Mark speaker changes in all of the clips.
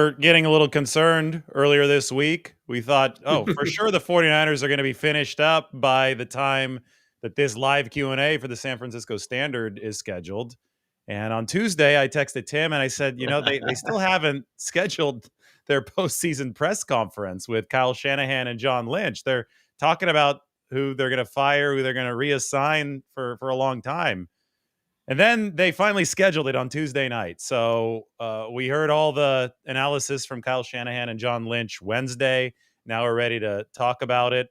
Speaker 1: were getting a little concerned earlier this week. We thought, oh, for sure the 49ers are going to be finished up by the time that this live Q&A for the San Francisco Standard is scheduled. And on Tuesday, I texted Tim and I said, they still haven't scheduled their postseason press conference with Kyle Shanahan and John Lynch. They're talking about who they're going to fire, who they're going to reassign for a long time. And then they finally scheduled it on Tuesday night. So we heard all the analysis from Kyle Shanahan and John Lynch Wednesday. Now we're ready to talk about it.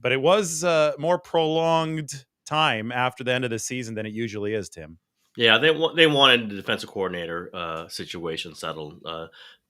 Speaker 1: But it was more prolonged time after the end of the season than it usually is, Tim.
Speaker 2: Yeah, they wanted the defensive coordinator situation settled.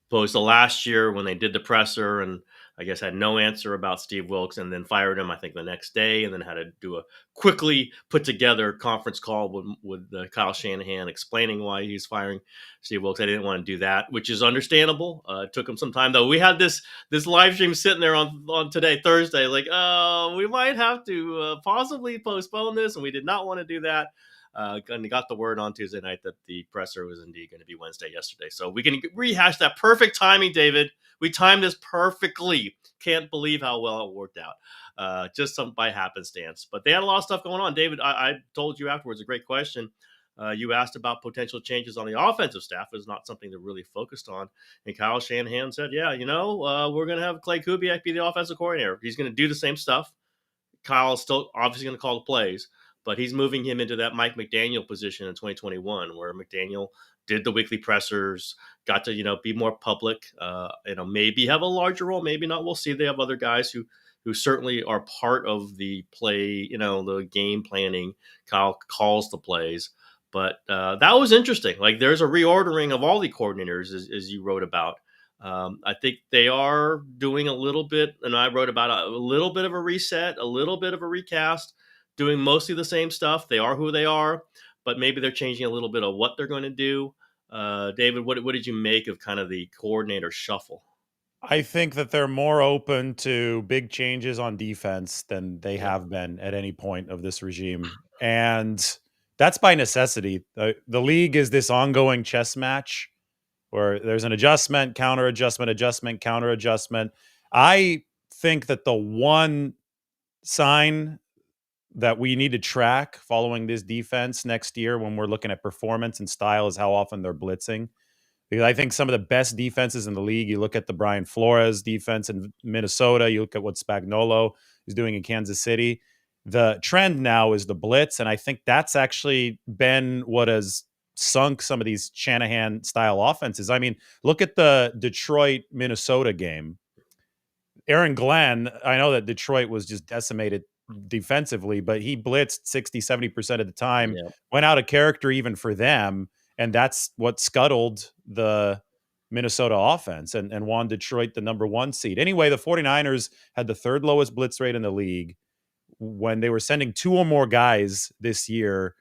Speaker 2: Opposed to last year when they did the presser and I guess had no answer about Steve Wilks and then fired him, I think, the next day, and then had to do a quickly put together conference call with Kyle Shanahan explaining why he's firing Steve Wilks. I didn't want to do that, which is understandable. It took him some time, though. We had this live stream sitting there on today, Thursday, like, oh, we might have to possibly postpone this, and we did not want to do that. And got the word on Tuesday night that the presser was indeed going to be Wednesday yesterday. So we can rehash that. Perfect timing, David. We timed this perfectly. Can't believe how well it worked out. Just some by happenstance. But they had a lot of stuff going on. David, I told you afterwards, a great question. You asked about potential changes on the offensive staff. It was not something they're really focused on. And Kyle Shanahan said, yeah, we're going to have Clay Kubiak be the offensive coordinator. He's going to do the same stuff. Kyle's still obviously going to call the plays. But he's moving him into that Mike McDaniel position in 2021, where McDaniel did the weekly pressers, got to, be more public, maybe have a larger role, maybe not. We'll see. They have other guys who certainly are part of the play, the game planning. Kyle calls the plays. But that was interesting. Like, there's a reordering of all the coordinators, as you wrote about. I think they are doing a little bit, and I wrote about a little bit of a reset, a little bit of a recast, doing mostly the same stuff. They are who they are, but maybe they're changing a little bit of what they're going to do. David, what did you make of kind of the coordinator shuffle?
Speaker 1: I think that they're more open to big changes on defense than they have been at any point of this regime. And that's by necessity. The league is this ongoing chess match where there's an adjustment, counter adjustment, adjustment, counter adjustment. I think that the one sign that we need to track following this defense next year when we're looking at performance and style is how often they're blitzing. Because I think some of the best defenses in the league, you look at the Brian Flores defense in Minnesota, you look at what Spagnuolo is doing in Kansas City. The trend now is the blitz, and I think that's actually been what has sunk some of these Shanahan-style offenses. I mean, look at the Detroit-Minnesota game. Aaron Glenn, I know that Detroit was just decimated defensively, but he blitzed 60-70% of the time, went out of character even for them, and that's what scuttled the Minnesota offense and won Detroit the number 1 seed. Anyway, the 49ers had the 3rd lowest blitz rate in the league. When they were sending 2 or more guys this year,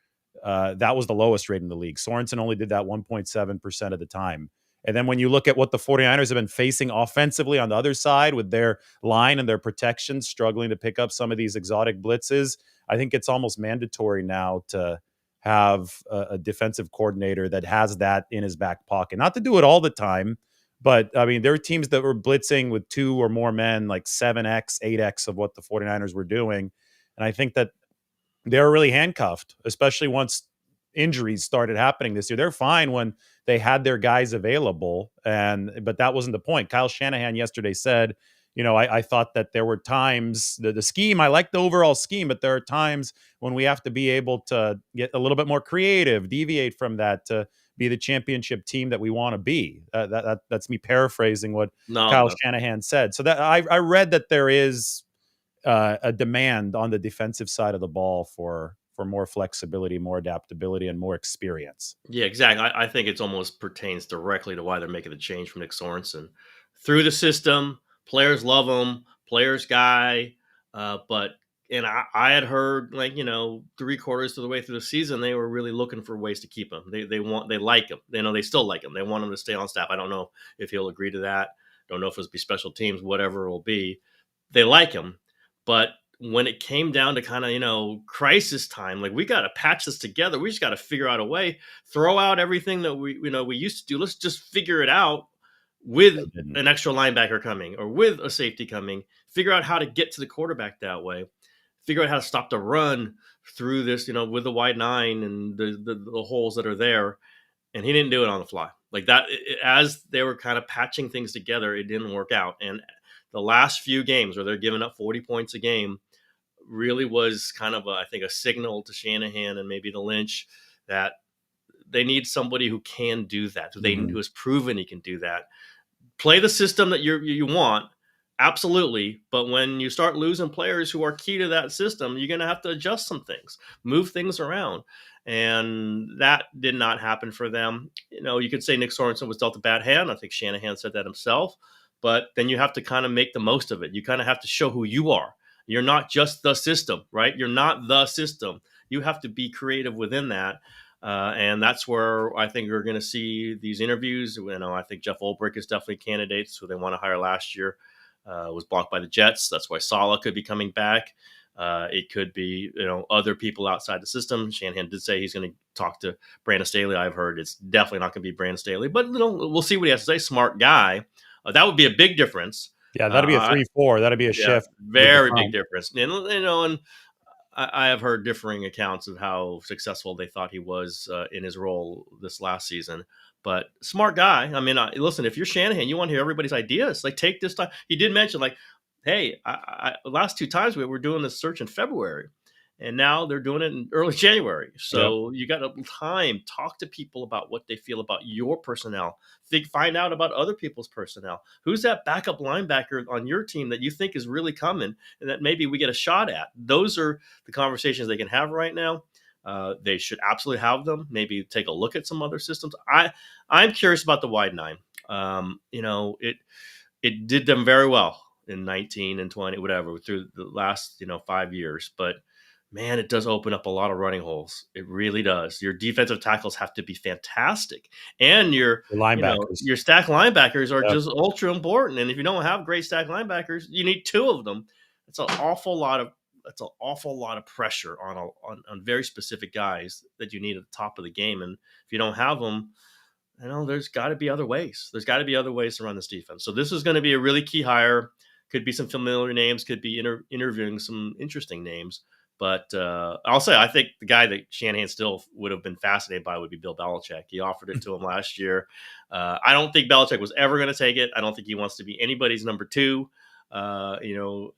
Speaker 1: that was the lowest rate in the league. Sorensen only did that 1.7% of the time. And then when you look at what the 49ers have been facing offensively on the other side with their line and their protection struggling to pick up some of these exotic blitzes, I think it's almost mandatory now to have a defensive coordinator that has that in his back pocket. Not to do it all the time, but I mean, there are teams that were blitzing with 2 or more men, like 7X, 8X of what the 49ers were doing. And I think that they were really handcuffed, especially once injuries started happening this year. They're fine when they had their guys available, but that wasn't the point. Kyle Shanahan yesterday said, I thought that there were times, the scheme, I like the overall scheme, but there are times when we have to be able to get a little bit more creative, deviate from that to be the championship team that we want to be. That's me paraphrasing what Kyle Shanahan said. So that I read that there is a demand on the defensive side of the ball for more flexibility, more adaptability, and more experience.
Speaker 2: Yeah, exactly. I think it almost pertains directly to why they're making the change from Nick Sorensen. Through the system, players love him, players guy, but I had heard, like, 3/4 of the way through the season, they were really looking for ways to keep him. They like him. They still like him. They want him to stay on staff. I don't know if he'll agree to that. Don't know if it'll be special teams, whatever it will be. They like him, but when it came down to kind of, crisis time, like, we got to patch this together. We just got to figure out a way, throw out everything that we used to do. Let's just figure it out. with
Speaker 1: They didn't.
Speaker 2: an extra linebacker coming or with a safety coming. Figure out how to get to the quarterback that way. Figure out how to stop the run through this, with the wide nine and the holes that are there. And he didn't do it on the fly like that. As they were kind of patching things together, it didn't work out. And the last few games where they're giving up 40 points a game really was kind of, I think, a signal to Shanahan and maybe to Lynch that they need somebody who can do that, who has proven he can do that. Play the system that you want, absolutely. But when you start losing players who are key to that system, you're going to have to adjust some things, move things around. And that did not happen for them. You could say Nick Sorensen was dealt a bad hand. I think Shanahan said that himself. But then you have to kind of make the most of it. You kind of have to show who you are. You're not just the system, right? You're not the system. You have to be creative within that. And that's where I think we're going to see these interviews. I think Jeff Ulbrich is definitely candidates who they want to hire last year. Was blocked by the Jets. That's why Saleh could be coming back. It could be, other people outside the system. Shanahan did say he's going to talk to Brandon Staley. I've heard it's definitely not going to be Brandon Staley, but we'll see what he has to say. Smart guy. That would be a big difference.
Speaker 1: Yeah, that'd be a 3-4. That'd be a shift.
Speaker 2: Very big difference. And I have heard differing accounts of how successful they thought he was in his role this last season. But smart guy. I mean, listen, if you're Shanahan, you want to hear everybody's ideas. Like, take this time. He did mention, like, hey, last two times we were doing this search in February, and now they're doing it in early January. So You got time. Talk to people about what they feel about your personnel. Find out about other people's personnel. Who's that backup linebacker on your team that you think is really coming and that maybe we get a shot at? Those are the conversations they can have right now. They should absolutely have them. Maybe take a look at some other systems. I'm curious about the wide nine. It did them very well in 19 and 20, whatever, through the last 5 years. But man, it does open up a lot of running holes. It really does. Your defensive tackles have to be fantastic, and your
Speaker 1: linebackers,
Speaker 2: your stack linebackers are just ultra important. And if you don't have great stack linebackers, you need two of them. It's an awful lot of pressure on very specific guys that you need at the top of the game. And if you don't have them, there's got to be other ways. There's got to be other ways to run this defense. So this is going to be a really key hire. Could be some familiar names. Could be interviewing some interesting names. But I'll say, I think the guy that Shanahan still would have been fascinated by would be Bill Belichick. He offered it to him last year. I don't think Belichick was ever going to take it. I don't think he wants to be anybody's number two. You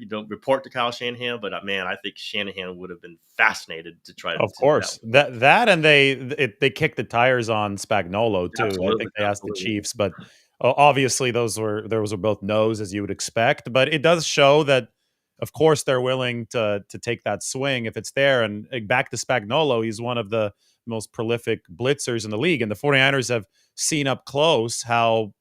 Speaker 2: don't report to Kyle Shanahan, but man, I think Shanahan would have been fascinated to try to.
Speaker 1: Of course, that and they kicked the tires on Spagnuolo too.
Speaker 2: Absolutely,
Speaker 1: I think they asked the Chiefs, but obviously those were both no's, as you would expect. But it does show that, of course, they're willing to take that swing if it's there. And back to Spagnuolo, he's one of the most prolific blitzers in the league, and the 49ers have seen up close how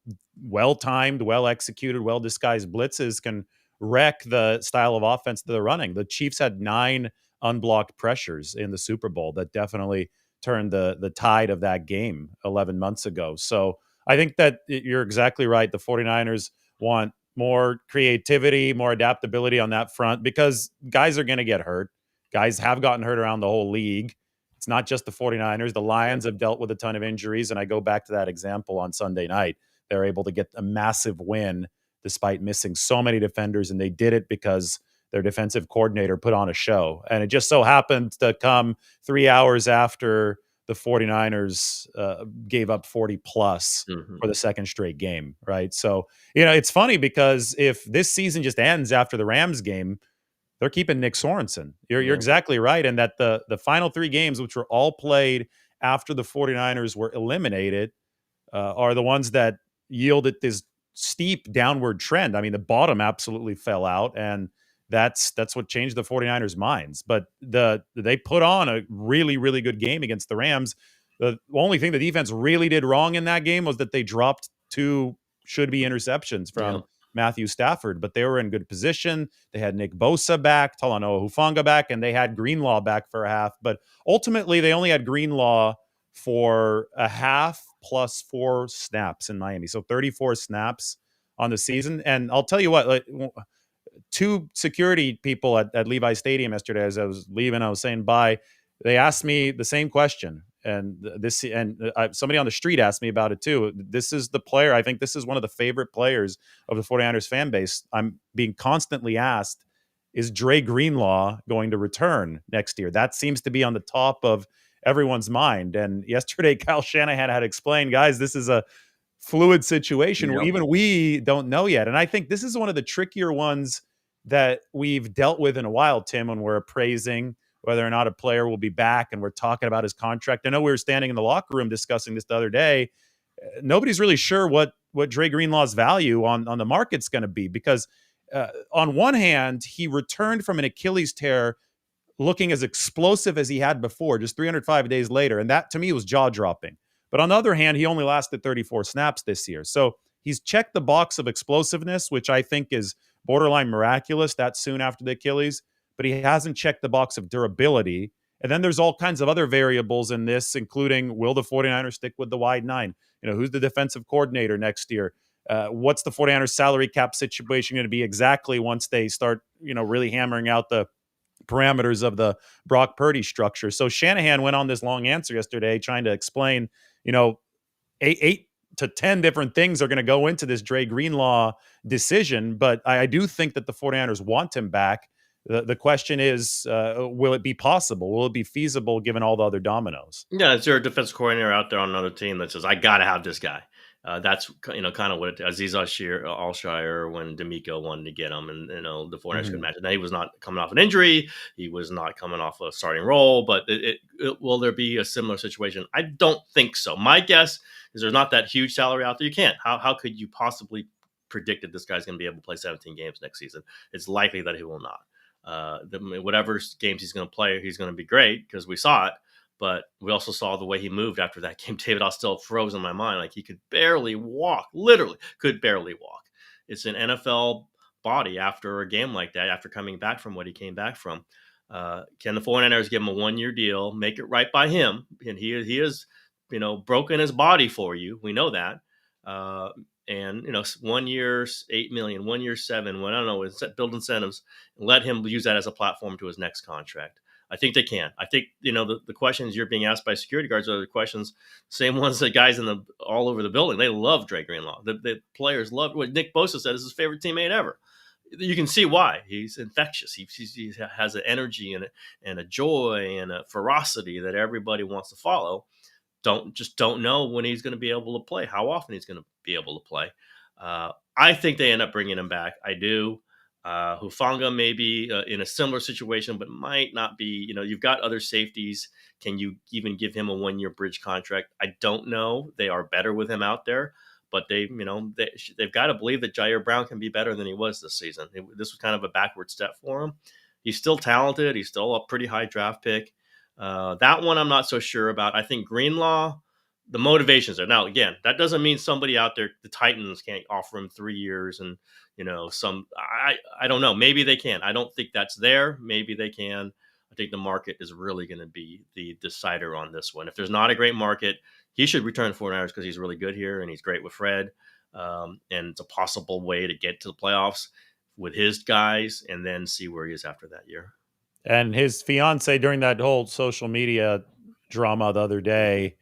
Speaker 1: well-timed, well-executed, well-disguised blitzes can wreck the style of offense that they're running. The Chiefs had 9 unblocked pressures in the Super Bowl that definitely turned the tide of that game 11 months ago. So I think that you're exactly right. The 49ers want more creativity, more adaptability on that front, because guys are going to get hurt. Guys have gotten hurt around the whole league. It's not just the 49ers. The Lions have dealt with a ton of injuries. And I go back to that example on Sunday night. They're able to get a massive win despite missing so many defenders. And they did it because their defensive coordinator put on a show. And it just so happened to come 3 hours after the 49ers gave up 40 plus for the second straight game, right? So, it's funny because if this season just ends after the Rams game, they're keeping Nick Sorensen. You're exactly right. And that the final 3 games, which were all played after the 49ers were eliminated, are the ones that yielded this steep downward trend. I mean, the bottom absolutely fell out, and that's what changed the 49ers' minds. But they put on a really, really good game against the Rams. The only thing the defense really did wrong in that game was that they dropped 2 should-be interceptions from Matthew Stafford, but they were in good position. They had Nick Bosa back, Talanoa Hufanga back, and they had Greenlaw back for a half. But ultimately, they only had Greenlaw for a half plus 4 snaps in Miami. So 34 snaps on the season. And I'll tell you what, 2 security people at Levi Stadium yesterday, as I was leaving, I was saying bye. They asked me the same question. somebody on the street asked me about it too. This is the player. I think this is one of the favorite players of the 49ers fan base. I'm being constantly asked, is Dre Greenlaw going to return next year? That seems to be on the top of everyone's mind. And yesterday, Kyle Shanahan had explained, guys, this is a fluid situation.
Speaker 2: Yep.
Speaker 1: Even we don't know yet. And I think this is one of the trickier ones that we've dealt with in a while, Tim, when we're appraising whether or not a player will be back and we're talking about his contract. I know we were standing in the locker room discussing this the other day. Nobody's really sure what Dre Greenlaw's value on the market's going to be, because on one hand, he returned from an Achilles tear looking as explosive as he had before, just 305 days later. And that, to me, was jaw-dropping. But on the other hand, he only lasted 34 snaps this year. So he's checked the box of explosiveness, which I think is borderline miraculous that soon after the Achilles. But he hasn't checked the box of durability. And then there's all kinds of other variables in this, including, will the 49ers stick with the wide nine? Who's the defensive coordinator next year? What's the 49ers salary cap situation going to be exactly once they start, really hammering out the parameters of the Brock Purdy structure? So Shanahan went on this long answer yesterday trying to explain, eight to 10 different things are going to go into this Dre Greenlaw decision. But I do think that the 49ers want him back. The question is, will it be possible? Will it be feasible given all the other dominoes?
Speaker 2: Yeah, is there a defense coordinator out there on another team that says, I got to have this guy? That's kind of what Aziz Alshire when D'Amico wanted to get him, and the 49ers could imagine. Now, he was not coming off an injury, he was not coming off a starting role, but will there be a similar situation? I don't think so. My guess is there's not that huge salary out there. You can't. How could you possibly predict that this guy's going to be able to play 17 games next season? It's likely that he will not. Whatever games he's going to play, he's going to be great because we saw it. But we also saw the way he moved after that game. David Ostill froze in my mind. Like, he could barely walk, literally could barely walk. It's an NFL body after a game like that, after coming back from what he came back from. Can the 49ers give him a 1-year deal, make it right by him? And he is, broken his body for you. We know that. And 1 year, $8 million, 1 year, $7 million. I don't know, build incentives and let him use that as a platform to his next contract. I think they can. I think, the questions you're being asked by security guards are the questions, same ones that guys all over the building. They love Dre Greenlaw. The players love what Nick Bosa said is his favorite teammate ever. You can see why. He's infectious. He has an energy and a joy and a ferocity that everybody wants to follow. Don't know when he's going to be able to play, how often he's going to be able to play. I think they end up bringing him back. I do. Hufanga may be in a similar situation, but might not be. You've got other safeties. Can you even give him a 1-year bridge contract? I don't know. They are better with him out there, but they've got to believe that Jair Brown can be better than he was this season. This was kind of a backward step for him. He's still talented. He's still a pretty high draft pick. That one I'm not so sure about. I think Greenlaw, the motivations there. Now, again, that doesn't mean somebody out there, the Titans, can't offer him 3 years and I don't know. Maybe they can. I don't think that's there. Maybe they can. I think the market is really going to be the decider on this one. If there's not a great market, he should return to 49ers because he's really good here and he's great with Fred. And it's a possible way to get to the playoffs with his guys and then see where he is after that year.
Speaker 1: And his fiance, during that whole social media drama the other day,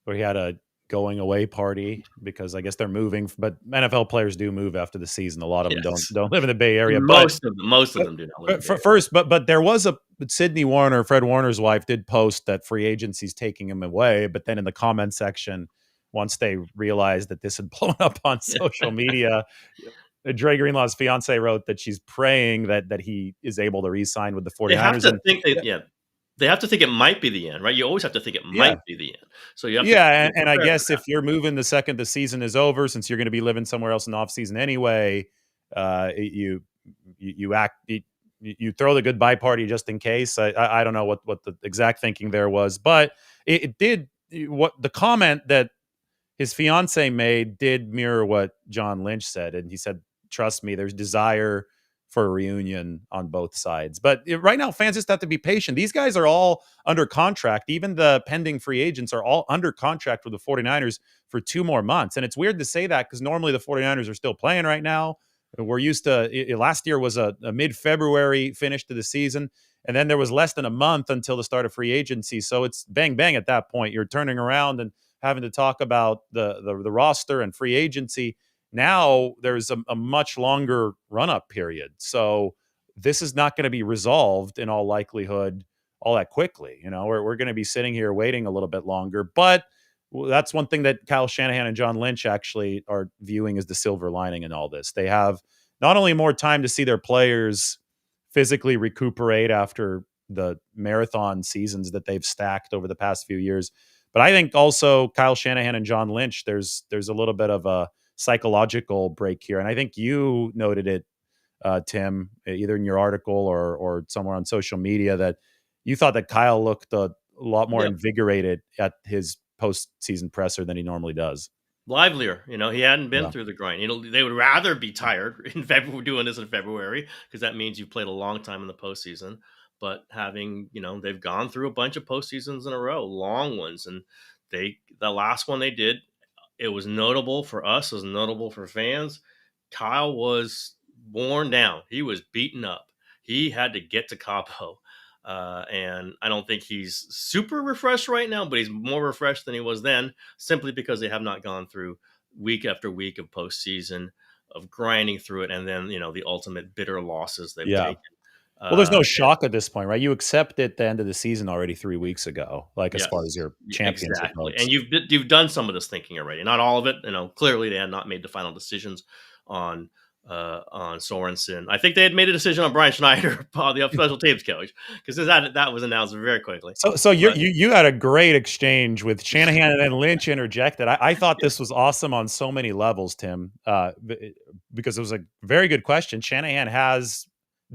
Speaker 1: where he had a going away party because I guess they're moving, but NFL players do move after the season. A lot of them don't live in the Bay Area.
Speaker 2: Most of them do not live in the Bay Area.
Speaker 1: First, but there was Sydney Warner, Fred Warner's wife, did post that free agency's taking him away. But then in the comment section, once they realized that this had blown up on social media, Dre Greenlaw's fiance wrote that she's praying that he is able to re-sign with the 49ers.
Speaker 2: They have to think it might be the end, right? You always have to think it might be the end. So you have
Speaker 1: and I guess if you're moving the second the season is over, since you're going to be living somewhere else in the offseason anyway, you throw the goodbye party just in case. I don't know what the exact thinking there was, but it did what the comment that his fiance made did mirror what John Lynch said, and he said, "Trust me, there's desire for a reunion on both sides." But right now, fans just have to be patient. These guys are all under contract. Even the pending free agents are all under contract with the 49ers for 2 more months. And it's weird to say that because normally the 49ers are still playing right now. We're used to last year was a mid-February finish to the season. And then there was less than a month until the start of free agency. So it's bang, bang at that point. You're turning around and having to talk about the roster and free agency. Now there's a much longer run up period. So this is not going to be resolved in all likelihood all that quickly. We're going to be sitting here waiting a little bit longer. But that's one thing that Kyle Shanahan and John Lynch actually are viewing as the silver lining in all this. They have not only more time to see their players physically recuperate after the marathon seasons that they've stacked over the past few years, but I think also Kyle Shanahan and John Lynch, there's a little bit of a psychological break here. And I think you noted it, Tim, either in your article or somewhere on social media, that you thought that Kyle looked a lot more
Speaker 2: Yeah.
Speaker 1: invigorated at his postseason presser than he normally does.
Speaker 2: Livelier. He hadn't been
Speaker 1: Yeah.
Speaker 2: through the grind. They would rather be tired in February, doing this in February, because that means you've played a long time in the postseason. But they've gone through a bunch of postseasons in a row, long ones, and the last one they did, it was notable for us, it was notable for fans. Kyle was worn down. He was beaten up. He had to get to Cabo. And I don't think he's super refreshed right now, but he's more refreshed than he was then, simply because they have not gone through week after week of postseason, of grinding through it, and then the ultimate bitter losses they've
Speaker 1: Yeah.
Speaker 2: taken.
Speaker 1: Well, there's no
Speaker 2: And
Speaker 1: shock at this point, right? You accepted the end of the season already 3 weeks ago, like as far as
Speaker 2: yes,
Speaker 1: your championship
Speaker 2: exactly.
Speaker 1: hopes.
Speaker 2: And you've done some of this thinking already, not all of it. Clearly they had not made the final decisions on Sorensen. I think they had made a decision on Brian Schneider, the special teams coach, because that was announced very quickly.
Speaker 1: So
Speaker 2: But
Speaker 1: you had a great exchange with Shanahan, and then Lynch interjected. I thought this was awesome on so many levels, Tim, because it was a very good question. Shanahan has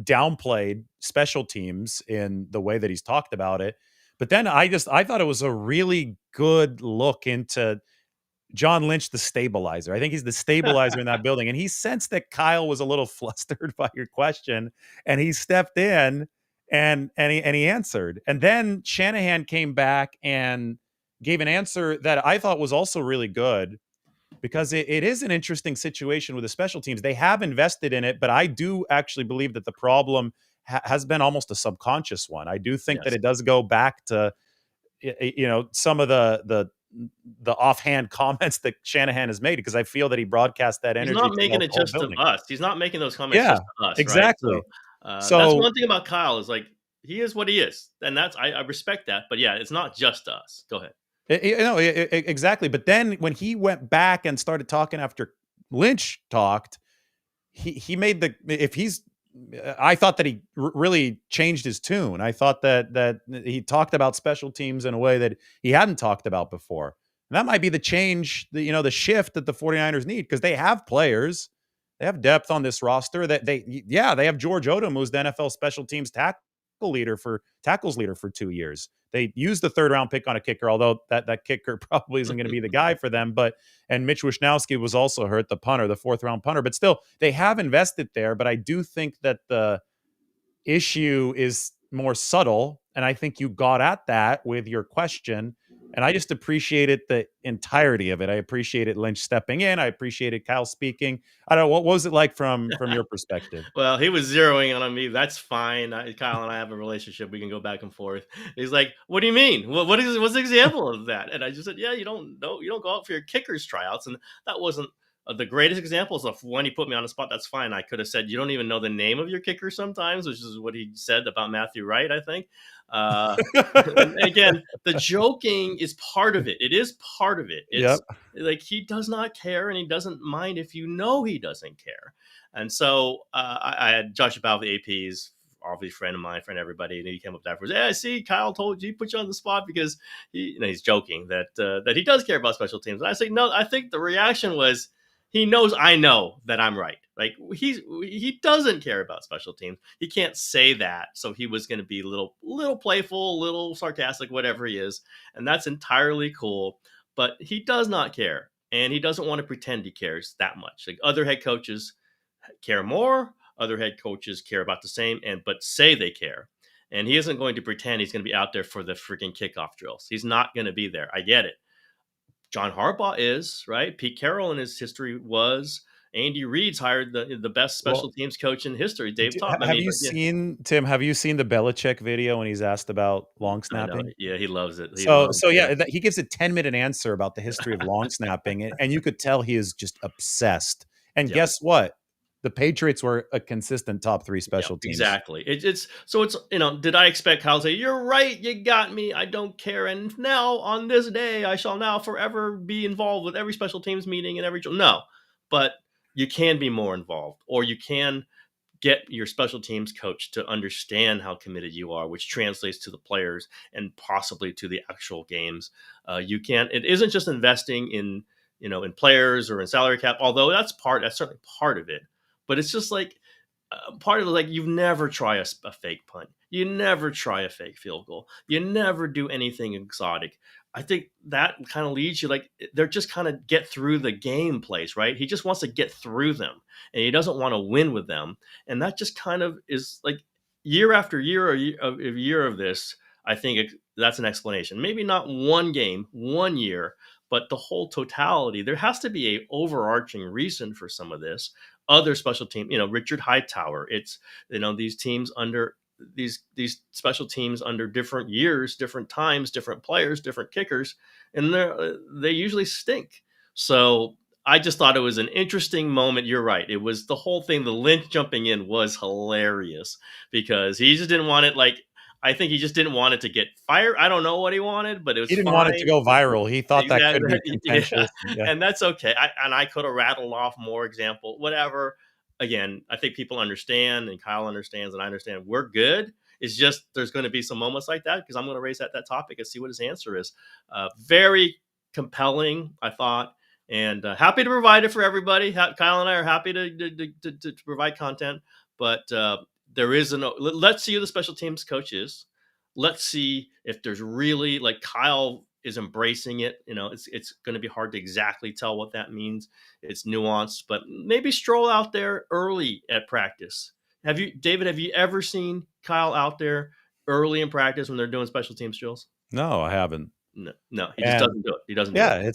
Speaker 1: downplayed special teams in the way that he's talked about it, but then I thought it was a really good look into John Lynch, the stabilizer. I think he's the stabilizer in that building. And he sensed that Kyle was a little flustered by your question, and he stepped in and he answered. And then Shanahan came back and gave an answer that I thought was also really good, because it is an interesting situation with the special teams. They have invested in it, but I do actually believe that the problem has been almost a subconscious one. I do think that
Speaker 2: yes,
Speaker 1: it does go back to some of the offhand comments that Shanahan has made, because I feel that he broadcast that
Speaker 2: he's
Speaker 1: energy
Speaker 2: not
Speaker 1: to the
Speaker 2: making it
Speaker 1: whole
Speaker 2: just to
Speaker 1: building.
Speaker 2: us. He's not making those comments
Speaker 1: Yeah,
Speaker 2: just to us, right? So
Speaker 1: exactly.
Speaker 2: that's
Speaker 1: So
Speaker 2: one thing about Kyle, is like, he is what he is, and I respect that. But yeah, it's not just us. Go ahead.
Speaker 1: exactly. But then when he went back and started talking after Lynch talked, he made the if he's I thought that he really changed his tune. I thought that he talked about special teams in a way that he hadn't talked about before. And that might be the change, the shift that the 49ers need, because they have players, they have depth on this roster that they have George Odom, who's the NFL special teams tackles leader for 2 years. They used the third round pick on a kicker, although that kicker probably isn't going to be the guy for them. And Mitch Wishnowsky was also hurt, the punter, the fourth round punter. But still, they have invested there. But I do think that the issue is more subtle. And I think you got at that with your question. And I just appreciated the entirety of it. I appreciated Lynch stepping in. I appreciated Kyle speaking. I don't know. What was it like from your perspective?
Speaker 2: Well, he was zeroing in on me. That's fine. Kyle and I have a relationship. We can go back and forth. He's like, "What do you mean? What's the example of that?" And I just said, "Yeah, you don't know. You don't go out for your kickers tryouts." And that wasn't the greatest examples of when he put me on the spot. That's fine. I could have said, "You don't even know the name of your kicker sometimes," which is what he said about Matthew Wright, I think. Uh, and again, the joking is part of it. It is part of it.
Speaker 1: Yep.
Speaker 2: It's like, he does not care, and he doesn't mind if you know he doesn't care. And so I had Josh about the APs, obviously friend of mine, friend of everybody, and he came up afterwards. Hey, I see Kyle told you, put you on the spot because he's joking that he does care about special teams. And I say, no, I think the reaction was, he knows I know that I'm right. Like, he doesn't care about special teams. He can't say that, so he was going to be little playful, little sarcastic, whatever he is, and that's entirely cool. But he does not care, and he doesn't want to pretend he cares that much. Like, other head coaches care more. Other head coaches care about the same, but say they care. And he isn't going to pretend he's going to be out there for the freaking kickoff drills. He's not going to be there. I get it. John Harbaugh is, right? Pete Carroll in his history was, Andy Reid's hired the best special
Speaker 1: Well,
Speaker 2: teams coach in history, Dave Topp. I
Speaker 1: have
Speaker 2: mean,
Speaker 1: you
Speaker 2: but yeah,
Speaker 1: seen Tim? Have you seen the Belichick video when he's asked about long
Speaker 2: I know.
Speaker 1: snapping?
Speaker 2: Yeah, he loves it. He
Speaker 1: So
Speaker 2: loves
Speaker 1: so
Speaker 2: it.
Speaker 1: yeah, he gives a 10-minute answer about the history of long snapping, and you could tell he is just obsessed. And
Speaker 2: Yep.
Speaker 1: guess what? The Patriots were a consistent top 3
Speaker 2: Yeah,
Speaker 1: special teams.
Speaker 2: exactly. It's so it's did I expect Kyle to say, "You're right, you got me. I don't care. And now on this day, I shall now forever be involved with every special teams meeting and every no." But you can be more involved, or you can get your special teams coach to understand how committed you are, which translates to the players and possibly to the actual games. You can. It isn't just investing in in players or in salary cap, although that's certainly part of it. But it's just like part of it, like you've never try a fake punt, you never try a fake field goal, you never do anything exotic. I think that kind of leads you like they're just kind of get through the game plays, right? He just wants to get through them and he doesn't want to win with them. And that just kind of is like year after year or year of this. I think that's an explanation. Maybe not one game, 1 year, but the whole totality. There has to be a overarching reason for some of this. Other special team, Richard Hightower. It's these teams under these special teams under different years, different times, different players, different kickers, and they usually stink. So I just thought it was an interesting moment. You're right. It was the whole thing. The Lynch jumping in was hilarious because he just didn't want it. Like I think he just didn't want it to get fired. I don't know what he wanted, but it was
Speaker 1: He didn't want it to
Speaker 2: fine.
Speaker 1: go viral. He thought that could
Speaker 2: Exactly.
Speaker 1: be
Speaker 2: Yeah.
Speaker 1: contentious. Yeah.
Speaker 2: And that's okay. I could have rattled off more example, whatever. Again, I think people understand and Kyle understands and I understand we're good. It's just there's going to be some moments like that because I'm going to raise that topic and see what his answer is. Very compelling, I thought, and happy to provide it for everybody. Kyle and I are happy to provide content, but there is let's see who the special teams coach is. Let's see if there's really like Kyle is embracing it. It's going to be hard to exactly tell what that means. It's nuanced, but maybe stroll out there early at practice. David, have you ever seen Kyle out there early in practice when they're doing special teams drills?
Speaker 1: No, I haven't.
Speaker 2: No, no, he just
Speaker 1: And
Speaker 2: doesn't do it. He doesn't do it.
Speaker 1: yeah,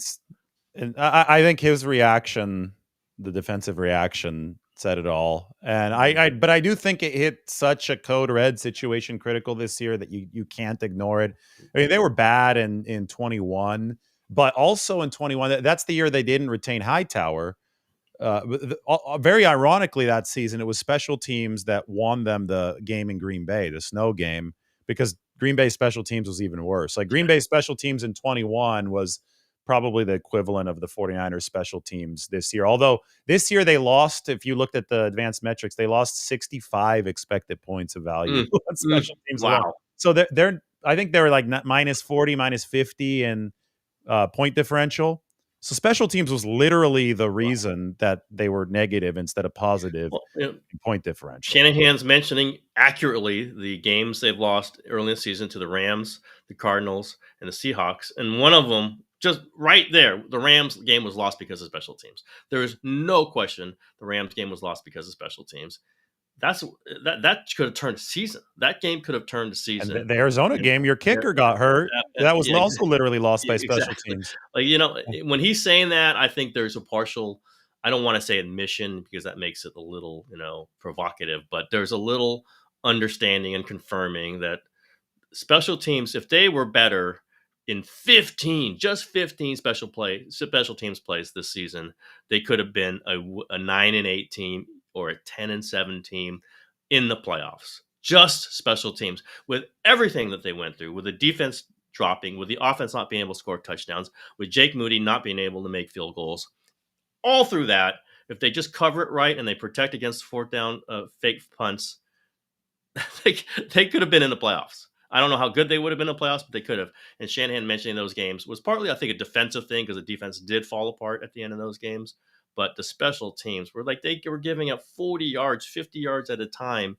Speaker 1: and I think his reaction, the defensive reaction, said it all. And but I do think it hit such a code red situation critical this year that you can't ignore it. I mean, they were bad in 21, but also in 21, that's the year they didn't retain Hightower. Very ironically, that season, it was special teams that won them the game in Green Bay, the snow game, because Green Bay special teams was even worse. Like Green Bay special teams in 21 was probably the equivalent of the 49ers special teams this year. Although this year they lost, if you looked at the advanced metrics, they lost 65 expected points of value on special teams alone.
Speaker 2: Wow.
Speaker 1: So I think they were like minus 40, minus 50 in point differential. So special teams was literally the reason that they were negative instead of positive
Speaker 2: Well,
Speaker 1: in point differential.
Speaker 2: Shanahan's mentioning accurately the games they've lost early in the season to the Rams, the Cardinals, and the Seahawks. And one of them, just right there, the Rams game was lost because of special teams. There is no question the Rams game was lost because of special teams. That could have turned the season. That game could have turned the season.
Speaker 1: And the Arizona game, your kicker got hurt. That was
Speaker 2: Yeah,
Speaker 1: also literally lost by special
Speaker 2: exactly.
Speaker 1: teams.
Speaker 2: Like, when he's saying that, I think there's a partial, I don't want to say admission because that makes it a little, provocative, but there's a little understanding and confirming that special teams, if they were better in 15, just 15 special teams plays this season, they could have been a 9-8 team or a 10-7 team in the playoffs. Just special teams with everything that they went through, with the defense dropping, with the offense not being able to score touchdowns, with Jake Moody not being able to make field goals. All through that, if they just cover it right and they protect against fourth down fake punts, they could have been in the playoffs. I don't know how good they would have been in the playoffs, but they could have. And Shanahan mentioning those games was partly, I think, a defensive thing because the defense did fall apart at the end of those games. But the special teams were like they were giving up 40 yards, 50 yards at a time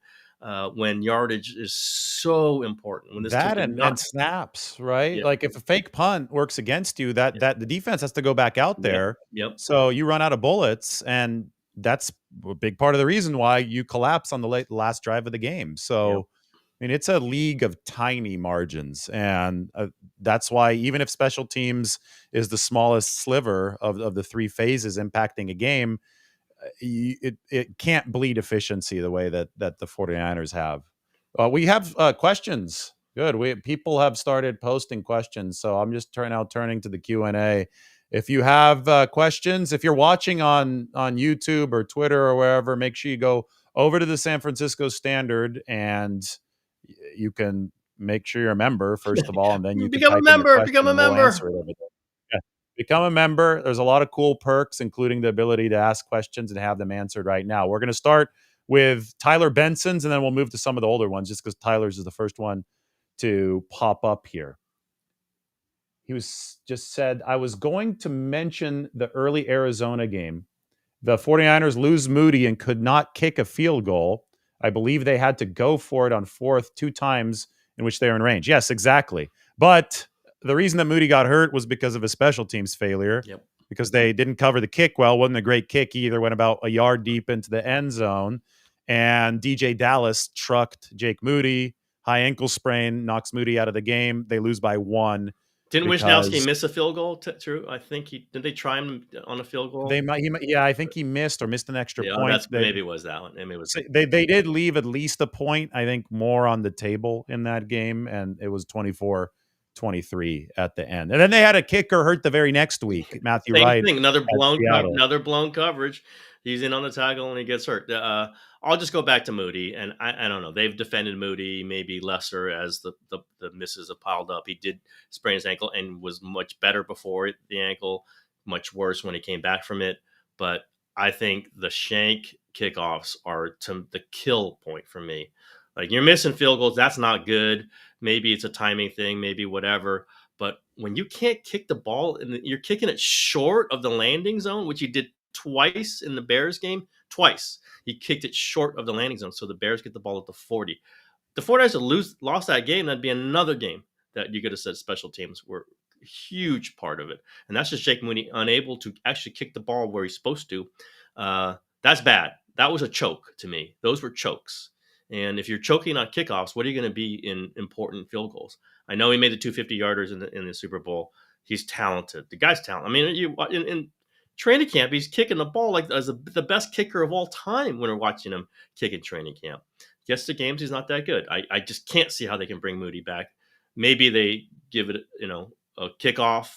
Speaker 2: when yardage is so important. When this
Speaker 1: That and snaps, right?
Speaker 2: Yep.
Speaker 1: Like if a fake punt works against you, that the defense has to go back out there.
Speaker 2: Yep.
Speaker 1: So you run out of bullets, and that's a big part of the reason why you collapse on the last drive of the game. So, I mean, it's a league of tiny margins, and that's why even if special teams is the smallest sliver of the three phases impacting a game, it can't bleed efficiency the way that the 49ers have. We have questions. Good. People have started posting questions, so I'm just turning to the Q&A. If you have questions, if you're watching on YouTube or Twitter or wherever, make sure you go over to the San Francisco Standard, and you can make sure you're a member first of all, and then you can
Speaker 2: Become a
Speaker 1: type in your
Speaker 2: member.
Speaker 1: question
Speaker 2: Become a
Speaker 1: and we'll
Speaker 2: member.
Speaker 1: answer it over there. Yeah. Become a member. There's a lot of cool perks, including the ability to ask questions and have them answered right now. We're going to start with Tyler Benson's, and then we'll move to some of the older ones just because Tyler's is the first one to pop up here. He was just said, I was going to mention the early Arizona game. The 49ers lose Moody and could not kick a field goal. I believe they had to go for it on fourth 2 times in which they were in range. Yes, exactly. But the reason that Moody got hurt was because of a special teams failure,
Speaker 2: Yep.
Speaker 1: because they didn't cover the kick well. Wasn't a great kick either. Went about a yard deep into the end zone. And DJ Dallas trucked Jake Moody. High ankle sprain knocks Moody out of the game. They lose by 1
Speaker 2: Didn't Wisnowski
Speaker 1: because
Speaker 2: miss a field goal? True. I think did. They try him on a field goal.
Speaker 1: yeah, I think he missed an extra
Speaker 2: Yeah,
Speaker 1: point.
Speaker 2: that's maybe it was that one. Maybe it was.
Speaker 1: They did leave at least a point, I think, more on the table in that game, and it was 24-23 at the end. And then they had a kicker hurt the very next week, Matthew
Speaker 2: Same
Speaker 1: Wright
Speaker 2: thing.
Speaker 1: at Seattle.
Speaker 2: Another blown coverage. He's in on the tackle and he gets hurt. I'll just go back to Moody, and I don't know. They've defended Moody maybe lesser as the misses have piled up. He did sprain his ankle and was much better before the ankle, much worse when he came back from it. But I think the shank kickoffs are the kill point for me. Like, you're missing field goals. That's not good. Maybe it's a timing thing, maybe whatever. But when you can't kick the ball and you're kicking it short of the landing zone, which he did twice in the Bears game, twice. He kicked it short of the landing zone, so the Bears get the ball at the 40. The 49ers lost that game, that'd be another game that you could have said special teams were a huge part of it. And that's just Jake Moody unable to actually kick the ball where he's supposed to. That's bad. That was a choke to me. Those were chokes. And if you're choking on kickoffs, what are you going to be in important field goals? I know he made the 250-yarders in the Super Bowl. He's talented. The guy's talented. I mean, in training camp, he's kicking the ball like as the best kicker of all time when we're watching him kick in training camp. Gets to games, he's not that good. I just can't see how they can bring Moody back. Maybe they give it, a kickoff,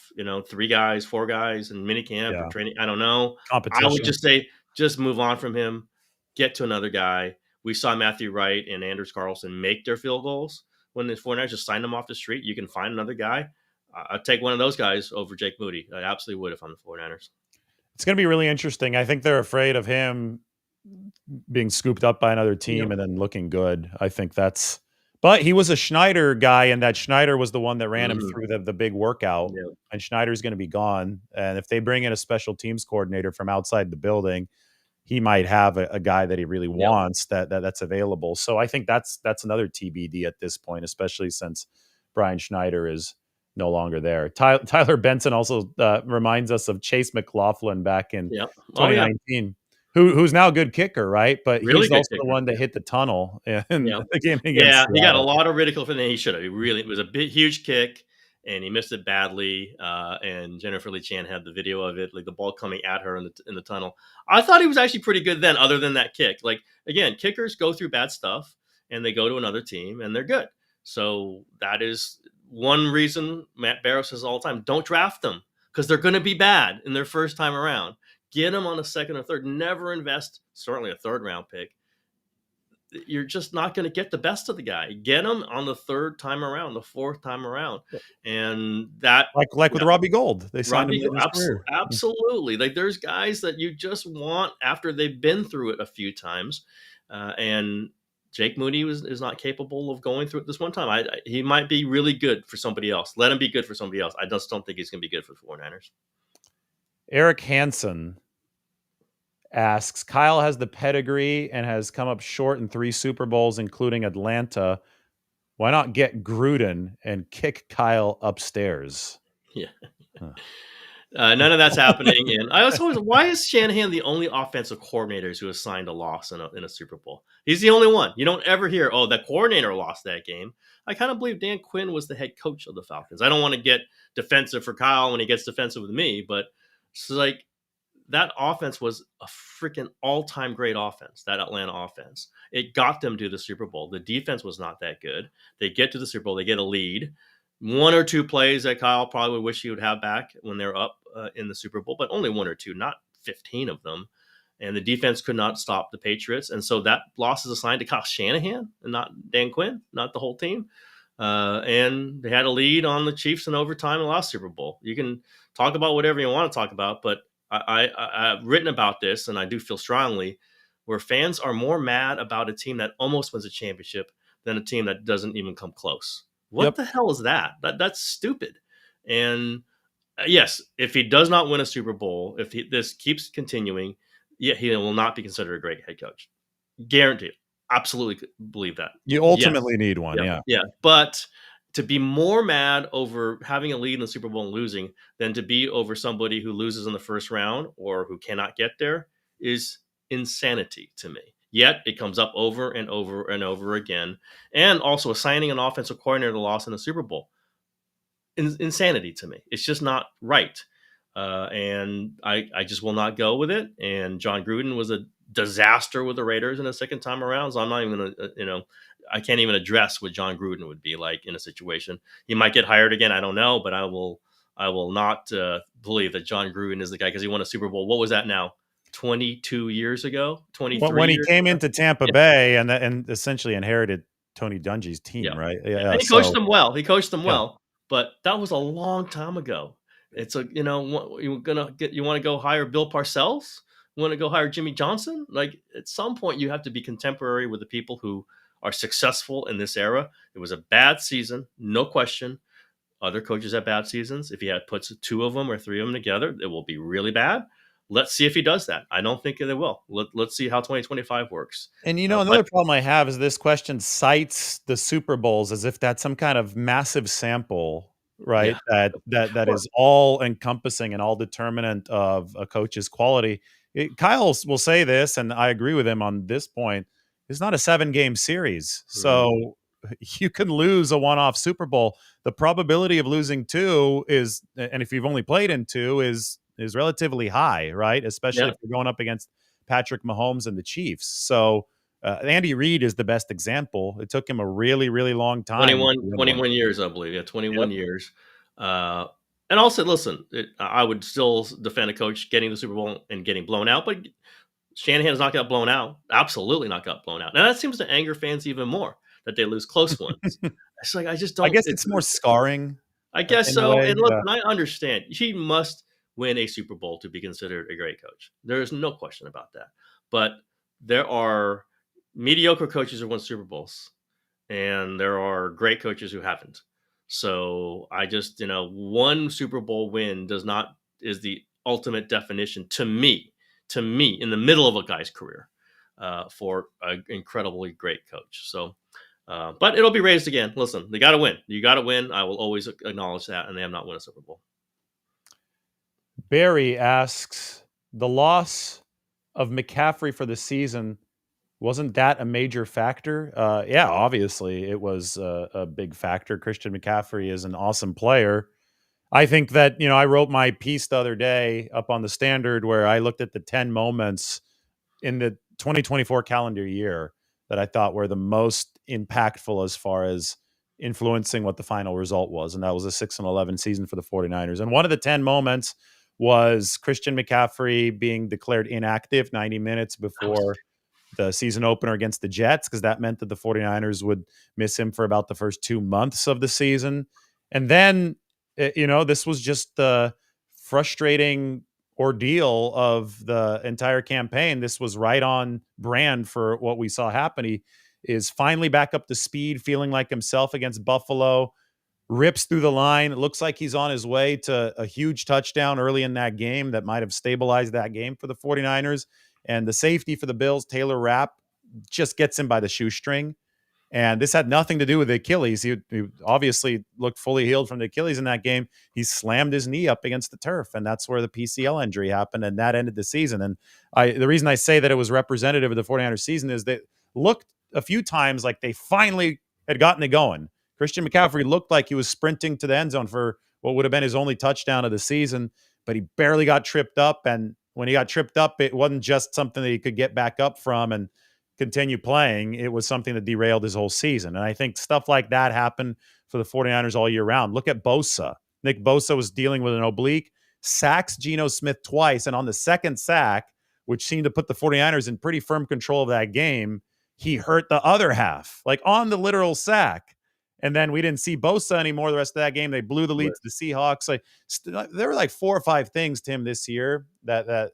Speaker 2: 3 guys, 4 guys in minicamp or training. I don't know.
Speaker 1: Competition.
Speaker 2: I would just say, just move on from him, get to another guy. We saw Matthew Wright and Anders Carlson make their field goals when the 49ers just signed them off the street. You can find another guy. I'd take one of those guys over Jake Moody. I absolutely would if I'm the 49ers.
Speaker 1: It's going to be really interesting. I think they're afraid of him being scooped up by another team and then looking good. I think that's – but he was a Schneider guy, and that Schneider was the one that ran him through the big workout. Yeah. And Schneider's going to be gone. And if they bring in a special teams coordinator from outside the building, he might have a guy that he really wants that's available. So I think that's another TBD at this point, especially since Brian Schneider is – no longer there. Tyler Benson also reminds us of Chase McLaughlin back in 2019, who's now a good kicker, right? But really he's also the one that hit the tunnel in the game against Seattle.
Speaker 2: He got a lot of ridicule for that. He should have. It was a huge kick, and he missed it badly. And Jennifer Lee Chan had the video of it, like the ball coming at her in the tunnel. I thought he was actually pretty good then, other than that kick. Like, again, kickers go through bad stuff, and they go to another team, and they're good. So that is one reason Matt Barrow says all the time, don't draft them because they're going to be bad in their first time around. Get them on a second or third. Never invest, certainly a third-round pick. You're just not going to get the best of the guy. Get them on the third time around, the fourth time around. And that...
Speaker 1: Like with Robbie Gold. They signed him in his career.
Speaker 2: Absolutely. Like, there's guys that you just want after they've been through it a few times. And Jake Moody is not capable of going through it this one time. He might be really good for somebody else. Let him be good for somebody else. I just don't think he's going to be good for the 49ers.
Speaker 1: Eric Hansen asks, Kyle has the pedigree and has come up short in 3 Super Bowls, including Atlanta. Why not get Gruden and kick Kyle upstairs?
Speaker 2: Yeah. None of that's happening. And I was always, why is Shanahan the only offensive coordinator who has signed a loss in a Super Bowl? He's the only one. You don't ever hear, oh, the coordinator lost that game. I kind of believe Dan Quinn was the head coach of the Falcons. I don't want to get defensive for Kyle when he gets defensive with me, but it's like that offense was a freaking all-time great offense, that Atlanta offense. It got them to the Super Bowl. The defense was not that good. They get to the Super Bowl, they get a lead. One or two plays that Kyle probably wish he would have back when they're up in the Super Bowl, but only one or two, not 15 of them. And the defense could not stop the Patriots. And so that loss is assigned to Kyle Shanahan and not Dan Quinn, not the whole team. And they had a lead on the Chiefs in overtime and lost Super Bowl. You can talk about whatever you want to talk about, but I've written about this, and I do feel strongly where fans are more mad about a team that almost wins a championship than a team that doesn't even come close. What the hell is that? That's stupid. And yes, if he does not win a Super Bowl, if this keeps continuing, yeah, he will not be considered a great head coach. Guaranteed. Absolutely believe that.
Speaker 1: You ultimately need one,
Speaker 2: Yeah. But to be more mad over having a lead in the Super Bowl and losing than to be over somebody who loses in the first round or who cannot get there is insanity to me. Yet it comes up over and over and over again. And also assigning an offensive coordinator to loss in the Super Bowl. Insanity to me. It's just not right. And I just will not go with it. And John Gruden was a disaster with the Raiders in a second time around. So I'm not even going to, I can't even address what John Gruden would be like in a situation. He might get hired again. I don't know, but I will not believe that John Gruden is the guy because he won a Super Bowl. What was that now? 22 years ago, 23
Speaker 1: when he
Speaker 2: years
Speaker 1: came
Speaker 2: ago?
Speaker 1: into Tampa Bay and essentially inharated Tony Dungy's team, right?
Speaker 2: And he coached them well. Well, but that was a long time ago. It's you want to go hire Bill Parcells? You want to go hire Jimmy Johnson? Like at some point, you have to be contemporary with the people who are successful in this era. It was a bad season, no question. Other coaches have bad seasons. If he puts two of them or three of them together, it will be really bad. Let's see if he does that. I don't think they will. Let's see how 2025 works.
Speaker 1: And another problem I have is this question cites the Super Bowls as if that's some kind of massive sample, right?
Speaker 2: Yeah,
Speaker 1: that is all encompassing and all determinant of a coach's quality. Kyle will say this, and I agree with him on this point. It's not a 7-game series, so you can lose a one-off Super Bowl. The probability of losing two is, and if you've only played in two, is relatively high, right? Especially if you're going up against Patrick Mahomes and the Chiefs. So Andy Reid is the best example. It took him a really, really long time.
Speaker 2: 21 years, I believe. Yeah, 21 years. And also, listen, I would still defend a coach getting the Super Bowl and getting blown out, but Shanahan has not got blown out. Absolutely not got blown out. Now, that seems to anger fans even more that they lose close ones. It's like, I just don't.
Speaker 1: I guess it's more scarring.
Speaker 2: I guess so. And look, I understand. He must win a Super Bowl to be considered a great coach. There is no question about that. But there are mediocre coaches who won Super Bowls, and there are great coaches who haven't. So I just, one Super Bowl win is the ultimate definition to me, in the middle of a guy's career for an incredibly great coach. So, but it'll be raised again. Listen, they got to win. You got to win. I will always acknowledge that, and they have not won a Super Bowl.
Speaker 1: Barry asks, the loss of McCaffrey for the season, wasn't that a major factor? Yeah, obviously it was a big factor. Christian McCaffrey is an awesome player. I think that, I wrote my piece the other day up on the Standard where I looked at the 10 moments in the 2024 calendar year that I thought were the most impactful as far as influencing what the final result was. And that was a 6-11 season for the 49ers. And one of the 10 moments was Christian McCaffrey being declared inactive 90 minutes before the season opener against the Jets, because that meant that the 49ers would miss him for about the first 2 months of the season. And then, this was just the frustrating ordeal of the entire campaign. This was right on brand for what we saw happen. He is finally back up to speed, feeling like himself against Buffalo, rips through the line. It looks like he's on his way to a huge touchdown early in that game that might have stabilized that game for the 49ers. And the safety for the Bills, Taylor Rapp, just gets him by the shoestring. And this had nothing to do with the Achilles. He obviously looked fully healed from the Achilles in that game. He slammed his knee up against the turf, and that's where the PCL injury happened, and that ended the season. And the reason I say that it was representative of the 49ers season is they looked a few times like they finally had gotten it going. Christian McCaffrey looked like he was sprinting to the end zone for what would have been his only touchdown of the season, but he barely got tripped up, and when he got tripped up, it wasn't just something that he could get back up from and continue playing. It was something that derailed his whole season. And I think stuff like that happened for the 49ers all year round. Look at Bosa. Nick Bosa was dealing with an oblique, sacks Geno Smith twice. And on the second sack, which seemed to put the 49ers in pretty firm control of that game, he hurt the other half, like on the literal sack. And then we didn't see Bosa anymore the rest of that game. They blew the lead
Speaker 2: Right.
Speaker 1: to the Seahawks. Like there were like 4 or 5 things, Tim, this year that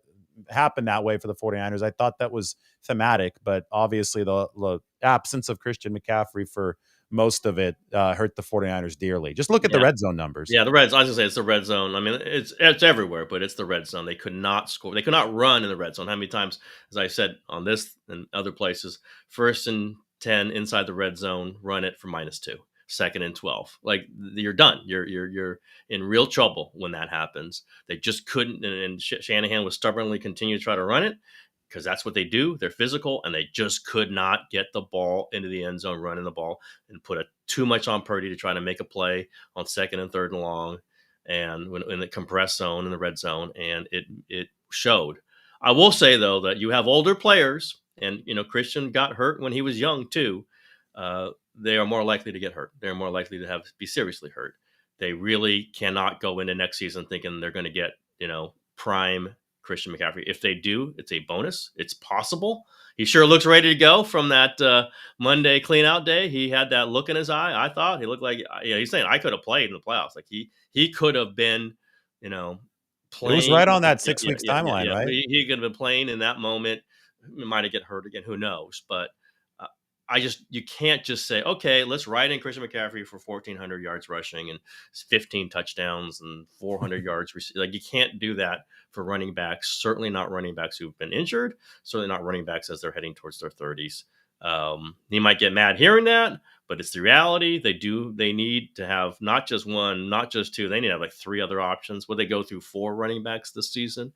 Speaker 1: happened that way for the 49ers. I thought that was thematic, but obviously the absence of Christian McCaffrey for most of it hurt the 49ers dearly. Just look at the
Speaker 2: Yeah.
Speaker 1: red zone numbers.
Speaker 2: Yeah, the red zone. I was gonna say it's the red zone. I mean, it's everywhere, but it's the red zone. They could not score. They could not run in the red zone. How many times, as I said on this and other places, 1st and 10 inside the red zone, run it for -2. 2nd and 12. Like you're done. You're in real trouble when that happens. They just couldn't. And Shanahan was stubbornly continue to try to run it because that's what they do. They're physical, and they just could not get the ball into the end zone, running the ball, and put too much on Purdy to try to make a play on 2nd and 3rd and long, and when in the compressed zone in the red zone, and it showed. I will say though that you have older players, and Christian got hurt when he was young too. They are more likely to get hurt. They're more likely to be seriously hurt. They really cannot go into next season thinking they're going to get prime Christian McCaffrey. If they do, it's a bonus. It's possible. He sure looks ready to go from that Monday clean out day. He had that look in his eye. I thought he looked like he's saying I could have played in the playoffs. Like he could have been,
Speaker 1: It was
Speaker 2: playing.
Speaker 1: right on that
Speaker 2: Yeah,
Speaker 1: 6
Speaker 2: yeah,
Speaker 1: weeks
Speaker 2: yeah, yeah,
Speaker 1: timeline,
Speaker 2: yeah.
Speaker 1: right?
Speaker 2: He could have been playing in that moment. He might have get hurt again. Who knows? But uh, you can't just say, okay, let's write in Christian McCaffrey for 1,400 yards rushing and 15 touchdowns and 400 yards. Like you can't do that for running backs. Certainly not running backs who've been injured. Certainly not running backs as they're heading towards their 30s. He might get mad hearing that, but it's the reality. They need to have not just one, not just two. They need to have like 3 other options. Will they go through 4 running backs this season?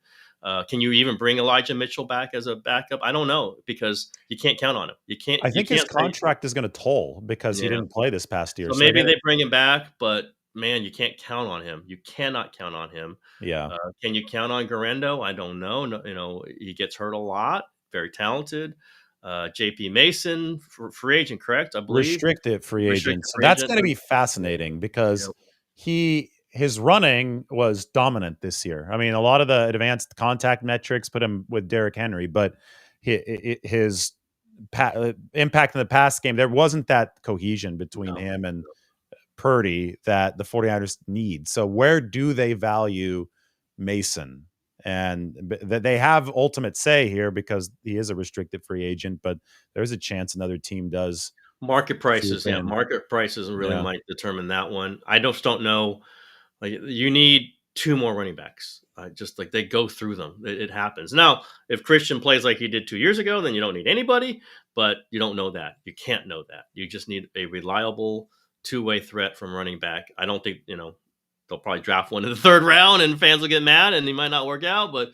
Speaker 2: Can you even bring Elijah Mitchell back as a backup? I don't know because you can't count on him. You can't.
Speaker 1: I
Speaker 2: You
Speaker 1: think his
Speaker 2: can't say,
Speaker 1: contract is going to toll because he
Speaker 2: yeah.
Speaker 1: didn't play this past year.
Speaker 2: So
Speaker 1: So I
Speaker 2: maybe
Speaker 1: get
Speaker 2: they
Speaker 1: it.
Speaker 2: bring him back, but man, you can't count on him. You cannot count on him.
Speaker 1: Yeah.
Speaker 2: Can you count on Garendo? I don't know. No, he gets hurt a lot. Very talented. JP Mason, free agent, correct? I believe
Speaker 1: Restricted free agent.
Speaker 2: restricted
Speaker 1: So
Speaker 2: free
Speaker 1: that's
Speaker 2: agent.
Speaker 1: going to be fascinating because
Speaker 2: Yeah.
Speaker 1: his running was dominant this year. I mean, a lot of the advanced contact metrics put him with Derrick Henry, but his impact in the pass game, there wasn't that cohesion between
Speaker 2: No.
Speaker 1: him and Purdy that the 49ers need. So where do they value Mason? And they have ultimate say here because he is a restricted free agent, but there's a chance another team does
Speaker 2: Market
Speaker 1: swoop
Speaker 2: prices, yeah,
Speaker 1: in.
Speaker 2: market prices really
Speaker 1: Yeah.
Speaker 2: might determine that one. I just don't know. Like you need 2 more running backs. Just like they go through them, it happens. Now, if Christian plays like he did 2 years ago, then you don't need anybody. But you don't know that. You can't know that. You just need a reliable 2-way threat from running back. I don't think they'll probably draft one in the 3rd round, and fans will get mad, and he might not work out. But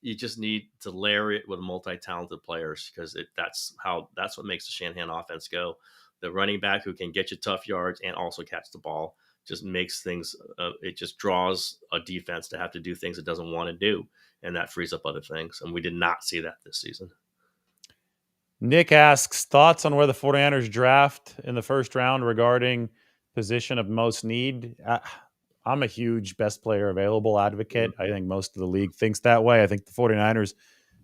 Speaker 2: you just need to layer it with multi-talented players because that's what makes the Shanahan offense go. The running back who can get you tough yards and also catch the ball just makes things. It just draws a defense to have to do things it doesn't want to do, and that frees up other things. And we did not see that this season.
Speaker 1: Nick asks thoughts on where the 49ers draft in the 1st round regarding position of most need. I'm a huge best player available advocate. I think most of the league thinks that way. I think the 49ers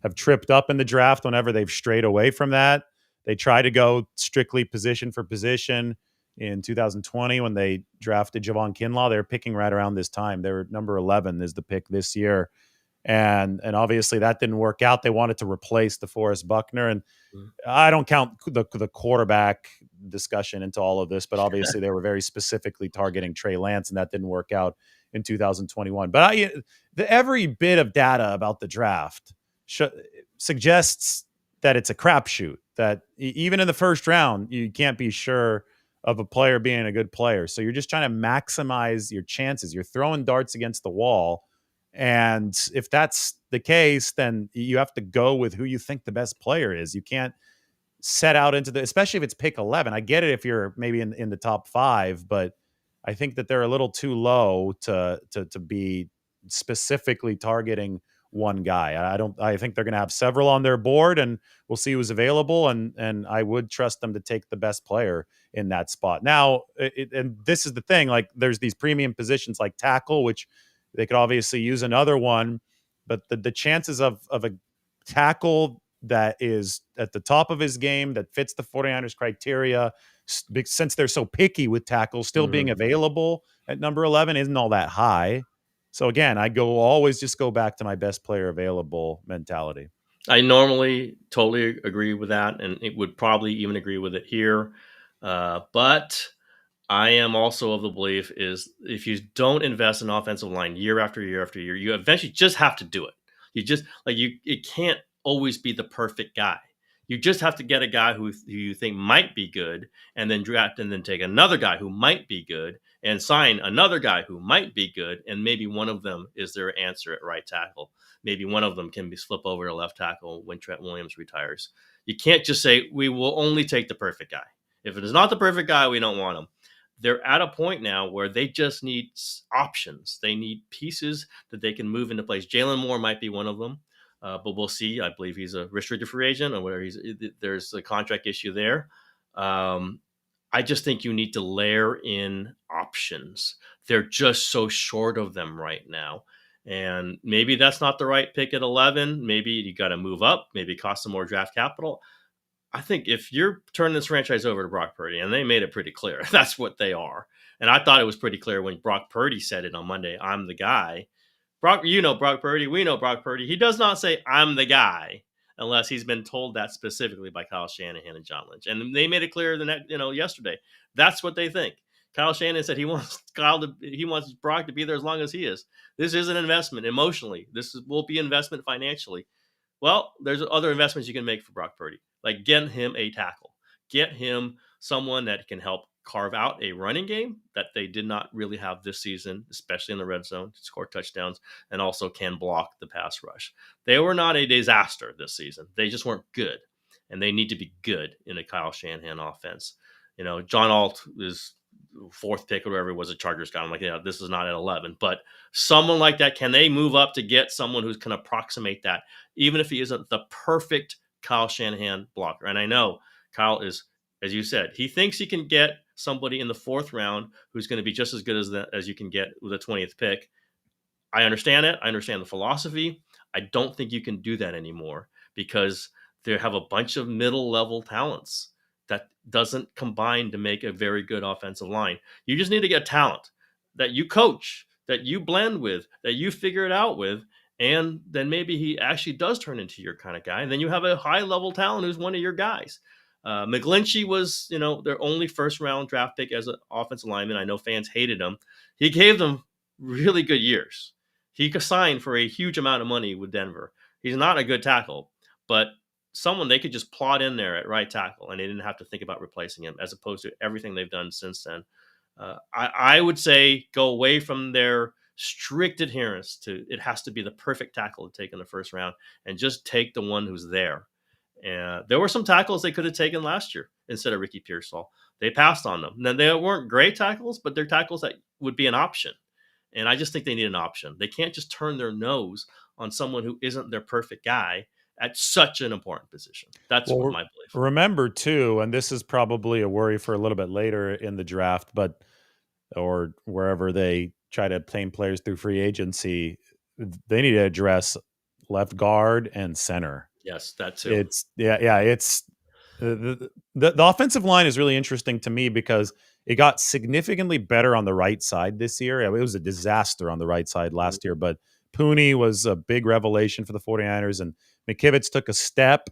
Speaker 1: have tripped up in the draft whenever they've strayed away from that. They try to go strictly position for position. In 2020, when they drafted Javon Kinlaw, they were picking right around this time. They were number 11 is the pick this year. And obviously that didn't work out. They wanted to replace DeForest Buckner. And I don't count the quarterback discussion into all of this, but obviously they were very specifically targeting Trey Lance, and that didn't work out in 2021. But every bit of data about the draft suggests that it's a crapshoot, that even in the 1st round, you can't be sure of a player being a good player. So you're just trying to maximize your chances. You're throwing darts against the wall. And if that's the case, then you have to go with who you think the best player is. You can't set out into especially if it's pick 11. I get it if you're maybe in the top 5, but I think that they're a little too low to be specifically targeting one guy. I think they're going to have several on their board, and we'll see who's available. And I would trust them to take the best player in that spot. Now, and this is the thing, like there's these premium positions like tackle, which they could obviously use another one, but the chances of a tackle that is at the top of his game that fits the 49ers criteria, since they're so picky with tackles, still being
Speaker 2: Mhm.
Speaker 1: available at number 11 isn't all that high. So again, I always just go back to my best player available mentality.
Speaker 2: I normally totally agree with that, and it would probably even agree with it here. But I am also of the belief is if you don't invest in offensive line year after year after year, you eventually just have to do it. You just like you it can't always be the perfect guy. You just have to get a guy who you think might be good and then draft and then take another guy who might be good and sign another guy who might be good, and maybe one of them is their answer at right tackle. Maybe one of them can be slip over to left tackle when Trent Williams retires. You can't just say we will only take the perfect guy. If it is not the perfect guy, we don't want him. They're at a point now where they just need options. They need pieces that they can move into place. Jalen Moore might be one of them, but we'll see. I believe he's a restricted free agent, or whether there's a contract issue there. Um, I just think you need to layer in options. They're just so short of them right now. And maybe that's not the right pick at 11. Maybe you got to move up, maybe cost some more draft capital. I think if you're turning this franchise over to Brock Purdy, and they made it pretty clear, that's what they are. And I thought it was pretty clear when Brock Purdy said it on Monday, I'm the guy. Brock, you know Brock Purdy. We know Brock Purdy. He does not say, I'm the guy, unless he's been told that specifically by Kyle Shanahan and John Lynch. And they made it clear yesterday. That's what they think. Kyle Shanahan said he wants Brock to be there as long as he is. This is an investment emotionally. Will be investment financially. Well, there's other investments you can make for Brock Purdy, like get him a tackle, get him someone that can help carve out a running game that they did not really have this season, especially in the red zone, to score touchdowns, and also can block the pass rush. They were not a disaster this season. They just weren't good, and they need to be good in a Kyle Shanahan offense. John Alt is fourth pick or whatever it was, a Chargers guy. I'm like, yeah, this is not at 11, but someone like that, can they move up to get someone who can approximate that, even if he isn't the perfect Kyle Shanahan blocker? And I know Kyle is, as you said, he thinks he can get somebody in the fourth round who's going to be just as good as you can get with a 20th pick. I understand it. I understand the philosophy. I don't think you can do that anymore because they have a bunch of middle level talents that doesn't combine to make a very good offensive line. You just need to get talent that you coach, that you blend with, that you figure it out with, and then maybe he actually does turn into your kind of guy. And then you have a high level talent who's one of your guys. McGlinchey was, their only first round draft pick as an offensive lineman. I know fans hated him. He gave them really good years. He could sign for a huge amount of money with Denver. He's not a good tackle, but someone they could just plot in there at right tackle, and they didn't have to think about replacing him, as opposed to everything they've done since then. I would say go away from their strict adherence to it has to be the perfect tackle to take in the first round, and just take the one who's there. And there were some tackles they could have taken last year instead of Ricky Pearsall. They passed on them. Now, they weren't great tackles, but they're tackles that would be an option. And I just think they need an option. They can't just turn their nose on someone who isn't their perfect guy at such an important position. That's what
Speaker 1: Well,
Speaker 2: my belief.
Speaker 1: remember too, and this is probably a worry for a little bit later in the draft, but or wherever they try to obtain players through free agency, they need to address left guard and center.
Speaker 2: Yes, that too.
Speaker 1: It's it's the offensive line is really interesting to me because it got significantly better on the right side this year. It was a disaster on the right side last year, but Pooney was a big revelation for the 49ers, and McKivitz took a step,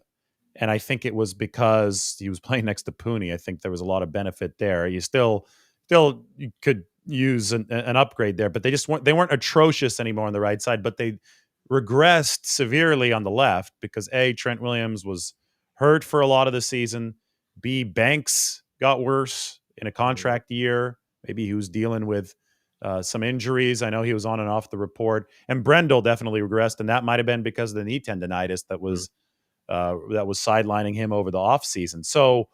Speaker 1: and I think it was because he was playing next to Pooney. I think there was a lot of benefit there. You still you could use an upgrade there, but they weren't atrocious anymore on the right side, but they regressed severely on the left because Trent Williams was hurt for a lot of the season. B, Banks got worse in a
Speaker 2: Mhm.
Speaker 1: contract year. Maybe he was dealing with some injuries. I know he was on and off the report. And Brendel definitely regressed, and that might have been because of the knee tendonitis that was sidelining him over the offseason. So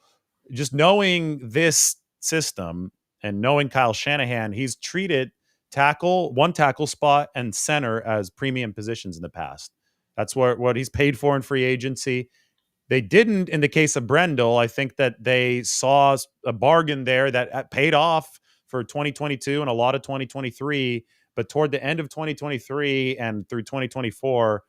Speaker 1: just knowing this system and knowing Kyle Shanahan, he's treated one tackle spot and center as premium positions in the past. That's what he's paid for in free agency. They didn't in the case of Brendel. I think that they saw a bargain there that paid off for 2022 and a lot of 2023. But toward the end of 2023 and through 2024,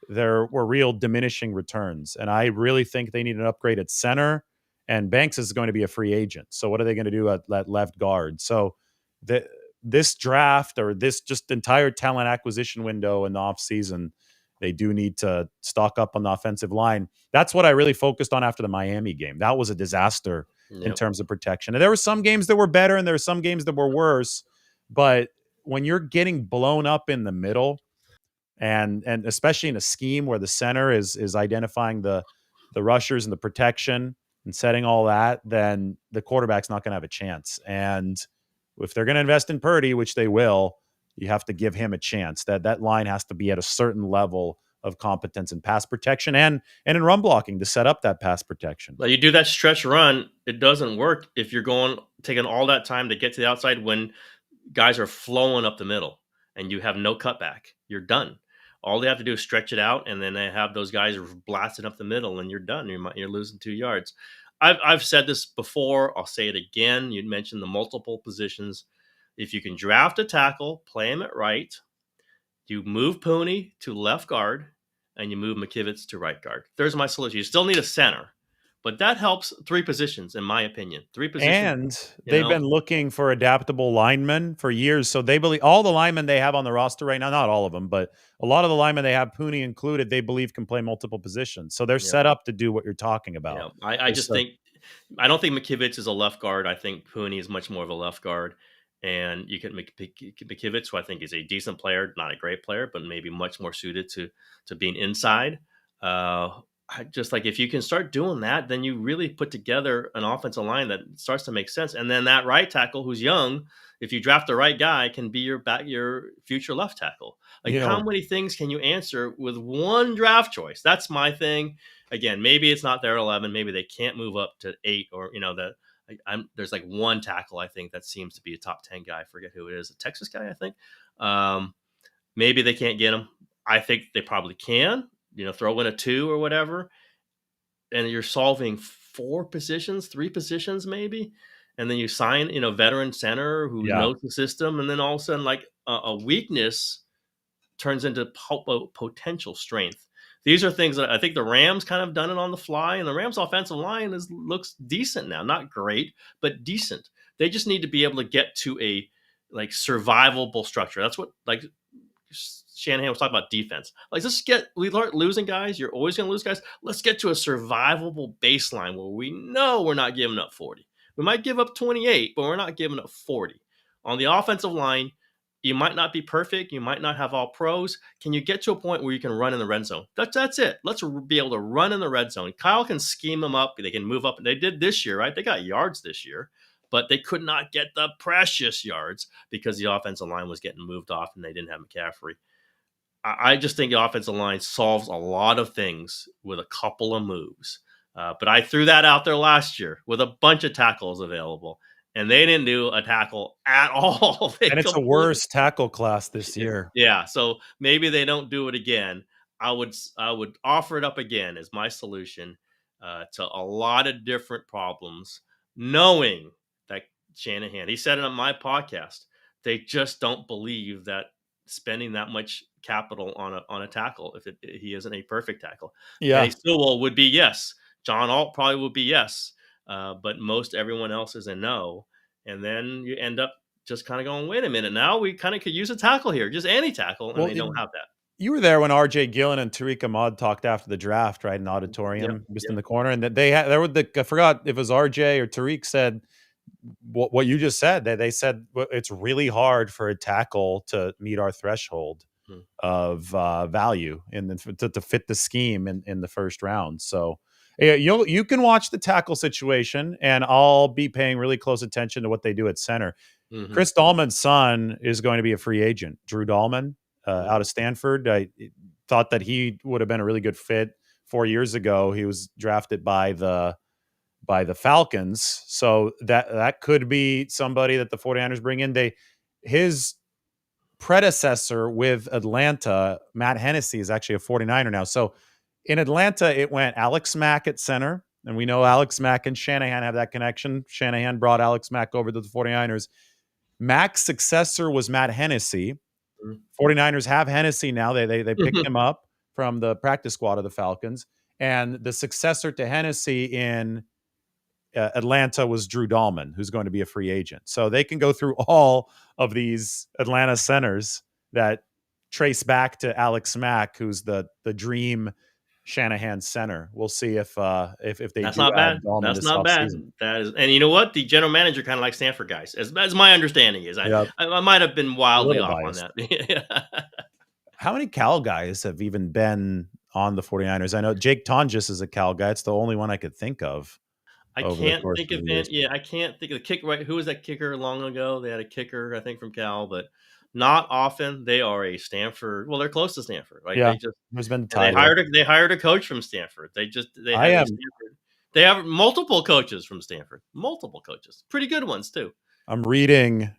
Speaker 1: there were real diminishing returns. And I really think they need an upgrade at center. And Banks is going to be a free agent. So what are they going to do at left guard? So the, this draft or this just entire talent acquisition window in the offseason, they do need to stock up on the offensive line. That's what I really focused on after the Miami game. That was a disaster in
Speaker 2: Yep.
Speaker 1: terms of protection. And there were some games that were better and there were some games that were worse. But when you're getting blown up in the middle, and especially in a scheme where the center is identifying the rushers and the protection and setting all that, then the quarterback's not going to have a chance. And if they're going to invest in Purdy, which they will, you have to give him a chance. That line has to be at a certain level of competence in pass protection and in run blocking to set up that pass protection.
Speaker 2: Like you do that stretch run, it doesn't work if you're taking all that time to get to the outside when guys are flowing up the middle and you have no cutback. You're done. All they have to do is stretch it out, and then they have those guys blasting up the middle, and you're done. You're losing 2 yards. I've said this before. I'll say it again. You mentioned the multiple positions. If you can draft a tackle, play him at right, you move Pooney to left guard, and you move McKivitz to right guard. There's my solution. You still need a center, but that helps 3 positions, in my opinion. 3 positions.
Speaker 1: And they've been looking for adaptable linemen for years. So they believe all the linemen they have on the roster right now, not all of them, but a lot of the linemen they have, Pooney included, they believe can play multiple positions. So they're set up to do what you're talking about.
Speaker 2: I just think I don't think McKivitz is a left guard. I think Pooney is much more of a left guard. And you can make McKivitz, who I think is a decent player, not a great player, but maybe much more suited to being inside. Just like if you can start doing that, then you really put together an offensive line that starts to make sense. And then that right tackle, who's young, if you draft the right guy, can be your future left tackle. Like how many things can you answer with one draft choice? That's my thing. Again, maybe it's not their 11. Maybe they can't move up to 8, or there's like one tackle I think that seems to be a top 10 guy. I forget who it is, a Texas guy, I think. Maybe they can't get him. I think they probably can. Throw in a 2 or whatever, and you're solving 4 positions, 3 positions maybe, and then you sign veteran center who knows the system, and then all of a sudden like a weakness turns into potential strength. These are things that I think the Rams kind of done it on the fly, and the Rams offensive line looks decent now. Not great, but decent. They just need to be able to get to a like survivable structure. That's what like Shanahan was talking about defense. Like we learned losing guys. You're always going to lose guys. Let's get to a survivable baseline where we know we're not giving up 40. We might give up 28, but we're not giving up 40. On the offensive line, you might not be perfect. You might not have all pros. Can you get to a point where you can run in the red zone? That's it. Let's be able to run in the red zone. Kyle can scheme them up. They can move up. They did this year, right? They got yards this year, but they could not get the precious yards because the offensive line was getting moved off and they didn't have McCaffrey. I just think the offensive line solves a lot of things with a couple of moves. But I threw that out there last year with a bunch of tackles available, and they didn't do a tackle at all.
Speaker 1: And it's a worse tackle class this year.
Speaker 2: Yeah, so maybe they don't do it again. I would offer it up again as my solution to a lot of different problems, knowing that Shanahan, he said it on my podcast, they just don't believe that spending that much capital on a tackle if he isn't a perfect tackle.
Speaker 1: Yeah,
Speaker 2: Penei Sewell would be yes. John Alt probably would be yes, but most everyone else is a no. And then you end up just kind of going, wait a minute, now we kind of could use a tackle here, just any tackle, and they don't have that.
Speaker 1: You were there when R.J. Gillen and Tariq Ahmad talked after the draft, right? In the auditorium, in the corner, and I forgot if it was R.J. or Tariq said what you just said. They said it's really hard for a tackle to meet our threshold of value and to fit the scheme in the first round. So you can watch the tackle situation, and I'll be paying really close attention to what they do at center. Chris Dahlman's son is going to be a free agent. Drew Dahlman out of Stanford. I thought that he would have been a really good fit 4 years ago. He was drafted by the Falcons. So that could be somebody that the 49ers bring in. His predecessor with Atlanta, Matt Hennessy, is actually a 49er now. So in Atlanta, it went Alex Mack at center. And we know Alex Mack and Shanahan have that connection. Shanahan brought Alex Mack over to the 49ers. Mack's successor was Matt Hennessy. 49ers have Hennessy now. They picked him up from the practice squad of the Falcons. And the successor to Hennessy in Atlanta was Drew Dahlman, who's going to be a free agent. So they can go through all of these Atlanta centers that trace back to Alex Mack, who's the dream Shanahan center. We'll see if they
Speaker 2: That's
Speaker 1: do
Speaker 2: not
Speaker 1: add
Speaker 2: bad.
Speaker 1: Dahlman
Speaker 2: That's
Speaker 1: this
Speaker 2: not bad.
Speaker 1: offseason.
Speaker 2: That is, and you know what? The general manager kind of likes Stanford guys, as my understanding is.
Speaker 1: Yeah,
Speaker 2: I might have been
Speaker 1: a
Speaker 2: wildly
Speaker 1: little
Speaker 2: off on
Speaker 1: biased.
Speaker 2: that.
Speaker 1: How many Cal guys have even been on the 49ers? I know Jake Tonjes is a Cal guy. It's the only one I could think of
Speaker 2: I
Speaker 1: over the
Speaker 2: can't
Speaker 1: course
Speaker 2: think
Speaker 1: of
Speaker 2: of
Speaker 1: the
Speaker 2: it.
Speaker 1: years.
Speaker 2: Yeah, I can't think of the kicker. Right, who was that kicker long ago? They had a kicker, I think, from Cal, but not often. They are a Stanford. Well, they're close to Stanford. Like
Speaker 1: Yeah,
Speaker 2: they just
Speaker 1: there's been
Speaker 2: and they
Speaker 1: Tyler.
Speaker 2: hired a coach from Stanford. They
Speaker 1: I
Speaker 2: have a
Speaker 1: am
Speaker 2: Stanford. They have multiple coaches from Stanford. Multiple coaches, pretty good ones too.
Speaker 1: I'm reading.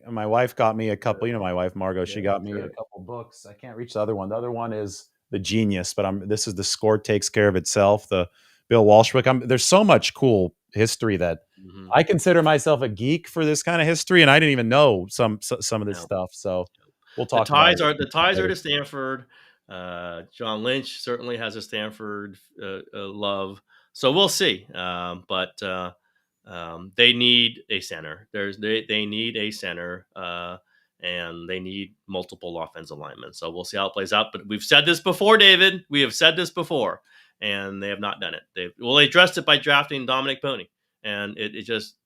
Speaker 1: My wife got me a couple. You know, my wife Margot.
Speaker 2: Yeah,
Speaker 1: She got me a
Speaker 2: sure.
Speaker 1: couple books. I can't reach the other one. The other one is The Genius, but this is The Score Takes Care of Itself. The Bill Walsh book. There's so much cool history that
Speaker 2: Mm-hmm.
Speaker 1: I consider myself a geek for this kind of history, and I didn't even know some of this
Speaker 2: Yeah.
Speaker 1: stuff. So we'll
Speaker 2: The
Speaker 1: talk about
Speaker 2: ties
Speaker 1: it
Speaker 2: are the ties are
Speaker 1: later.
Speaker 2: to Stanford. John Lynch certainly has a Stanford love, so we'll see. But they need a center. They need a center, and they need multiple offensive linemen. So we'll see how it plays out. But we've said this before, David. We have said this before, and they have not done it. They addressed it by drafting Dominic Pony, and it just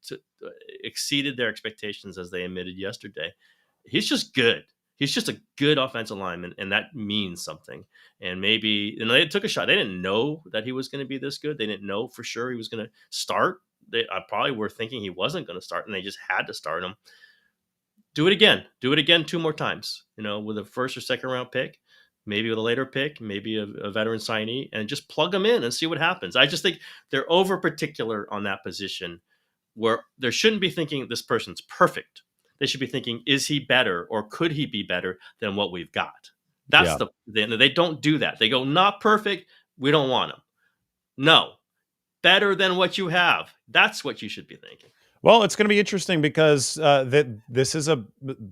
Speaker 2: exceeded their expectations, as they admitted yesterday. He's just good. He's just a good offensive lineman, and that means something. And maybe they took a shot. They didn't know that he was going to be this good. They didn't know for sure he was going to start. They probably were thinking he wasn't going to start, and they just had to start him. Do it again. Do it again 2 more times. With a first or second round pick, maybe with a later pick, maybe a veteran signee, and just plug them in and see what happens. I just think they're over particular on that position, where they shouldn't be thinking this person's perfect. They should be thinking, is he better or could he be better than what we've got? That's
Speaker 1: Yeah.
Speaker 2: they don't do that. They go, not perfect. We don't want him. No, better than what you have. That's what you should be thinking.
Speaker 1: Well, it's going to be interesting because there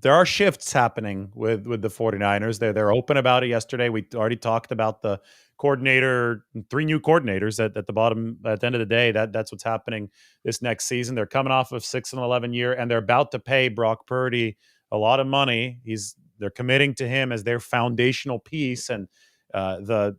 Speaker 1: are shifts happening with the 49ers. They're open about it yesterday. We already talked about the coordinator, 3 new coordinators at the bottom. At the end of the day, that's what's happening this next season. They're coming off of 6-11 year, and they're about to pay Brock Purdy a lot of money. They're committing to him as their foundational piece, and the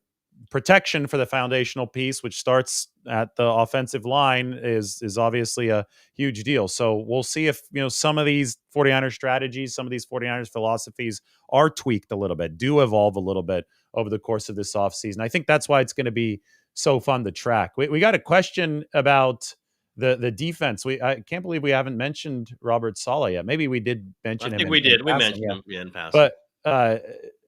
Speaker 1: protection for the foundational piece, which starts at the offensive line, is obviously a huge deal. So we'll see if some of these 49ers strategies, some of these 49ers philosophies are tweaked a little bit, do evolve a little bit over the course of this offseason. I think that's why it's going to be so fun to track. We got a question about the defense. I can't believe we haven't mentioned Robert Saleh yet. Maybe we did
Speaker 2: I
Speaker 1: mention him
Speaker 2: think
Speaker 1: in
Speaker 2: we did. We
Speaker 1: passing,
Speaker 2: mentioned
Speaker 1: yeah.
Speaker 2: him in passing.
Speaker 1: But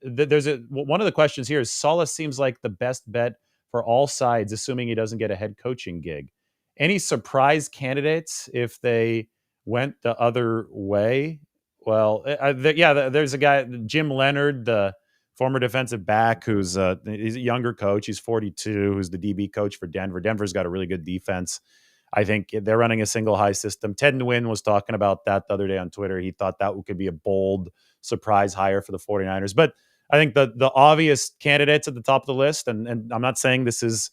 Speaker 1: there's one of the questions here is Saleh seems like the best bet for all sides, assuming he doesn't get a head coaching gig. Any surprise candidates if they went the other way? Well, there's a guy, Jim Leonard, the former defensive back, he's a younger coach. He's 42, who's the DB coach for Denver. Denver's got a really good defense. I think they're running a single high system. Ted Nguyen was talking about that the other day on Twitter. He thought that could be a bold surprise hire for the 49ers. But I think the obvious candidates at the top of the list, and I'm not saying this is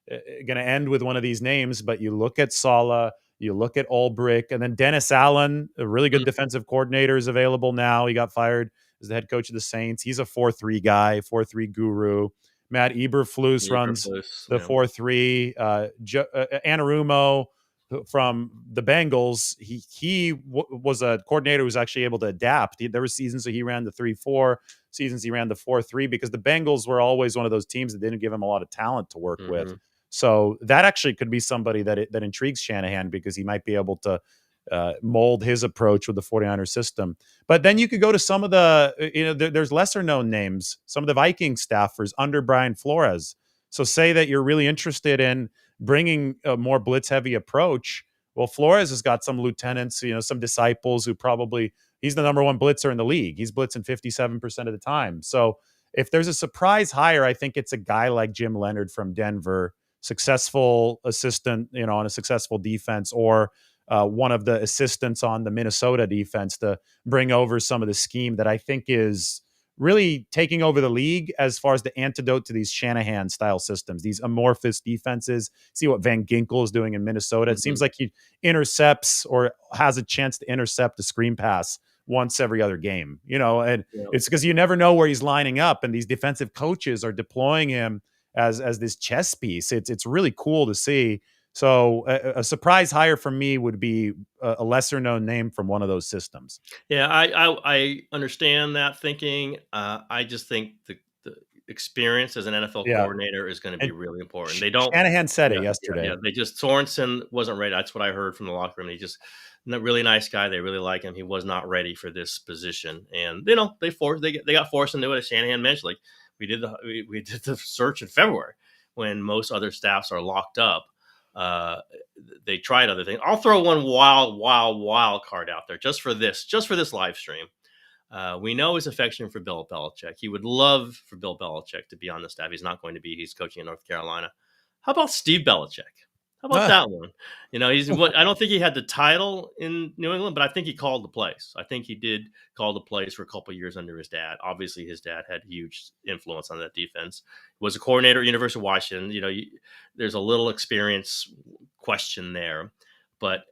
Speaker 1: going to end with one of these names, but you look at Saleh, you look at Ulbrich, and then Dennis Allen, a really good defensive coordinator, is available now. He got fired as the head coach of the Saints. He's a 4-3 guy, 4-3 guru. Matt Eberflus runs the 4-3. Anarumo from the Bengals, he was a coordinator who was actually able to adapt. There were seasons that he ran the 3-4, seasons he ran the 4-3, because the Bengals were always one of those teams that didn't give him a lot of talent to work with. So that actually could be somebody that intrigues Shanahan, because he might be able to mold his approach with the 49ers system. But then you could go to some of the, there's lesser known names, some of the Viking staffers under Brian Flores. So say that you're really interested in bringing a more blitz heavy approach. Well, Flores has got some lieutenants, some disciples who probably he's the number one blitzer in the league. He's blitzing 57% of the time. So if there's a surprise hire, I think it's a guy like Jim Leonard from Denver, successful assistant, on a successful defense, or one of the assistants on the Minnesota defense to bring over some of the scheme that I think is really taking over the league as far as the antidote to these Shanahan style systems, these amorphous defenses. See what Van Ginkel is doing in Minnesota. It seems like he intercepts or has a chance to intercept a screen pass once every other game, and
Speaker 2: Yeah.
Speaker 1: it's because you never know where he's lining up, and these defensive coaches are deploying him as this chess piece. It's really cool to see. So a surprise hire for me would be a lesser known name from one of those systems.
Speaker 2: Yeah, I understand that thinking. I just think the experience as an NFL
Speaker 1: Yeah.
Speaker 2: coordinator is going to be
Speaker 1: And
Speaker 2: really important. They don't.
Speaker 1: Shanahan said
Speaker 2: Yeah,
Speaker 1: it
Speaker 2: yeah.
Speaker 1: yesterday.
Speaker 2: They just Sorensen wasn't ready. That's what I heard from the locker room. He just really nice guy. They really like him. He was not ready for this position, and they got forced into it. As Shanahan mentioned, like we did the search in February when most other staffs are locked up. Uh, they tried other things. I'll throw one wild card out there just for this live stream. We know his affection for Bill Belichick. He would love for Bill Belichick to be on the staff. He's not going to be. He's coaching in North Carolina. How about Steve Belichick? How about
Speaker 1: Ah,
Speaker 2: that one? I don't think he had the title in New England, but I think he called the place. I think he did call the place for a couple of years under his dad. Obviously, his dad had huge influence on that defense. Was a coordinator at University of Washington. There's a little experience question there, but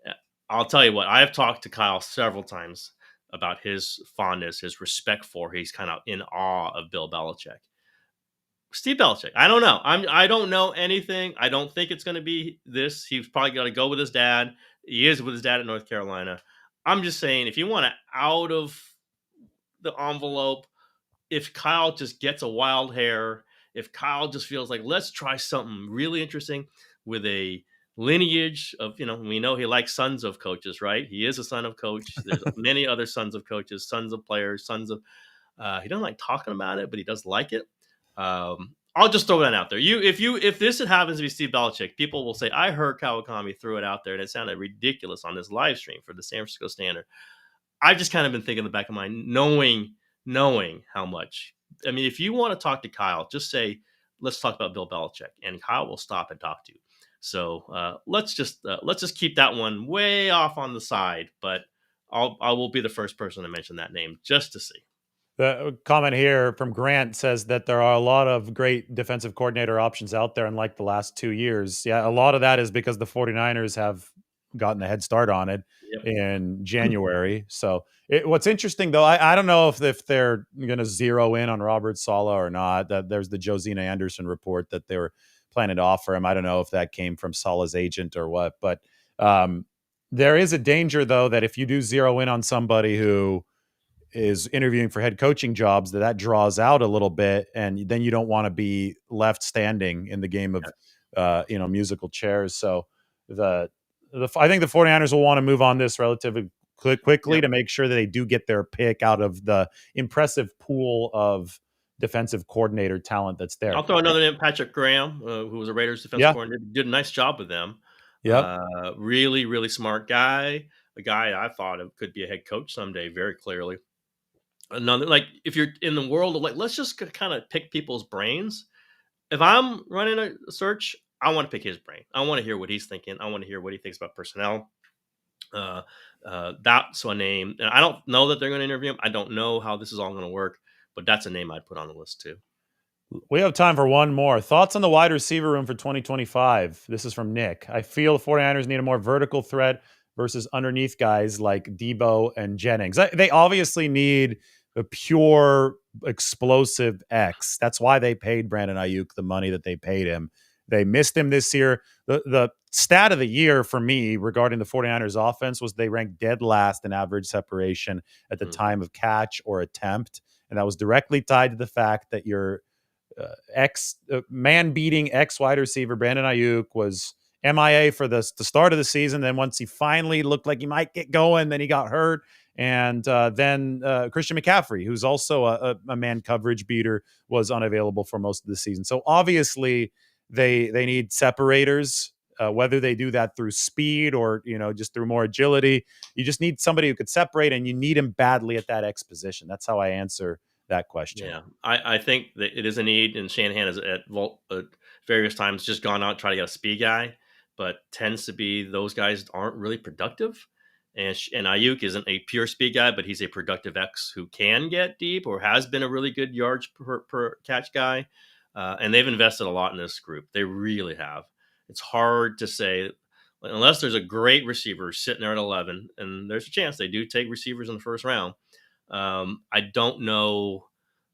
Speaker 2: I'll tell you what. I have talked to Kyle several times about his fondness, his respect for. He's kind of in awe of Bill Belichick. Steve Belichick. I don't know. I don't know anything. I don't think it's going to be this. He's probably got to go with his dad. He is with his dad at North Carolina. I'm just saying, if you want to out of the envelope, if Kyle just gets a wild hair, if Kyle just feels like let's try something really interesting with a lineage of, we know he likes sons of coaches, right? He is a son of coach. There's many other sons of coaches, sons of players, sons of. He doesn't like talking about it, but he does like it. I'll just throw that out there. If this happens to be Steve Belichick, people will say, I heard Kawakami threw it out there and it sounded ridiculous on this live stream for the San Francisco Standard. I've just kind of been thinking in the back of my mind, knowing how much. I mean, if you want to talk to Kyle, just say, let's talk about Bill Belichick, and Kyle will stop and talk to you. So let's just keep that one way off on the side, but I will be the first person to mention that name just to see.
Speaker 1: The comment here from Grant says that there are a lot of great defensive coordinator options out there in like the last 2 years. Yeah, a lot of that is because the 49ers have gotten a head start on it
Speaker 2: Yep.
Speaker 1: in January. So what's interesting though, I don't know if they're going to zero in on Robert Saleh or not. That there's the Josina Anderson report that they were planning to offer him. I don't know if that came from Saleh's agent or what, but there is a danger though that if you do zero in on somebody who is interviewing for head coaching jobs, that draws out a little bit, and then you don't want to be left standing in the game of musical chairs. So I think the 49ers will want to move on this relatively quickly
Speaker 2: Yep.
Speaker 1: to make sure that they do get their pick out of the impressive pool of defensive coordinator talent that's there.
Speaker 2: I'll throw another name, Patrick Graham, who was a Raiders defensive coordinator. Did a nice job with them.
Speaker 1: Yep.
Speaker 2: Really, really smart guy. A guy I thought could be a head coach someday, very clearly. Another, like, if you're in the world of, like, let's just kind of pick people's brains. If I'm running a search, I want to pick his brain. I want to hear what he's thinking. I want to hear what he thinks about personnel. That's a name. And I don't know that they're going to interview him. I don't know how this is all going to work, but that's a name I'd put on the list too.
Speaker 1: We have time for one more. Thoughts on the wide receiver room for 2025? This is from Nick. I feel the 49ers need a more vertical threat versus underneath guys like Debo and Jennings. They obviously need a pure explosive X. That's why they paid Brandon Ayuk the money that they paid him. They missed him this year. The stat of the year for me regarding the 49ers offense was they ranked dead last in average separation at the time of catch or attempt. And that was directly tied to the fact that your man-beating wide receiver Brandon Ayuk was MIA for the start of the season. Then once he finally looked like he might get going, then he got hurt. And then Christian McCaffrey, who's also a man coverage beater, was unavailable for most of the season. So obviously they need separators whether they do that through speed or, just through more agility. You just need somebody who could separate, and you need him badly at that X position. That's how I answer that question.
Speaker 2: Yeah, I think that it is a need, and Shanahan has at various times just gone out and tried to get a speed guy, but tends to be those guys aren't really productive. And Ayuk isn't a pure speed guy, but he's a productive X who can get deep or has been a really good yards per catch guy. And they've invested a lot in this group. They really have. It's hard to say unless there's a great receiver sitting there at 11, and there's a chance they do take receivers in the first round. I don't know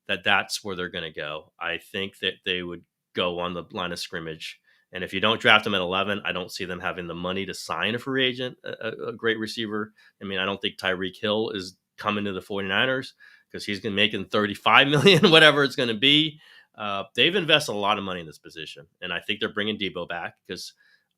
Speaker 2: that that's where they're going to go. I think that they would go on the line of scrimmage. And if you don't draft them at 11, I don't see them having the money to sign a free agent, a great receiver. I mean, I don't think Tyreek Hill is coming to the 49ers because he's going to make 35 million, whatever it's going to be. They've invested a lot of money in this position. And I think they're bringing Debo back because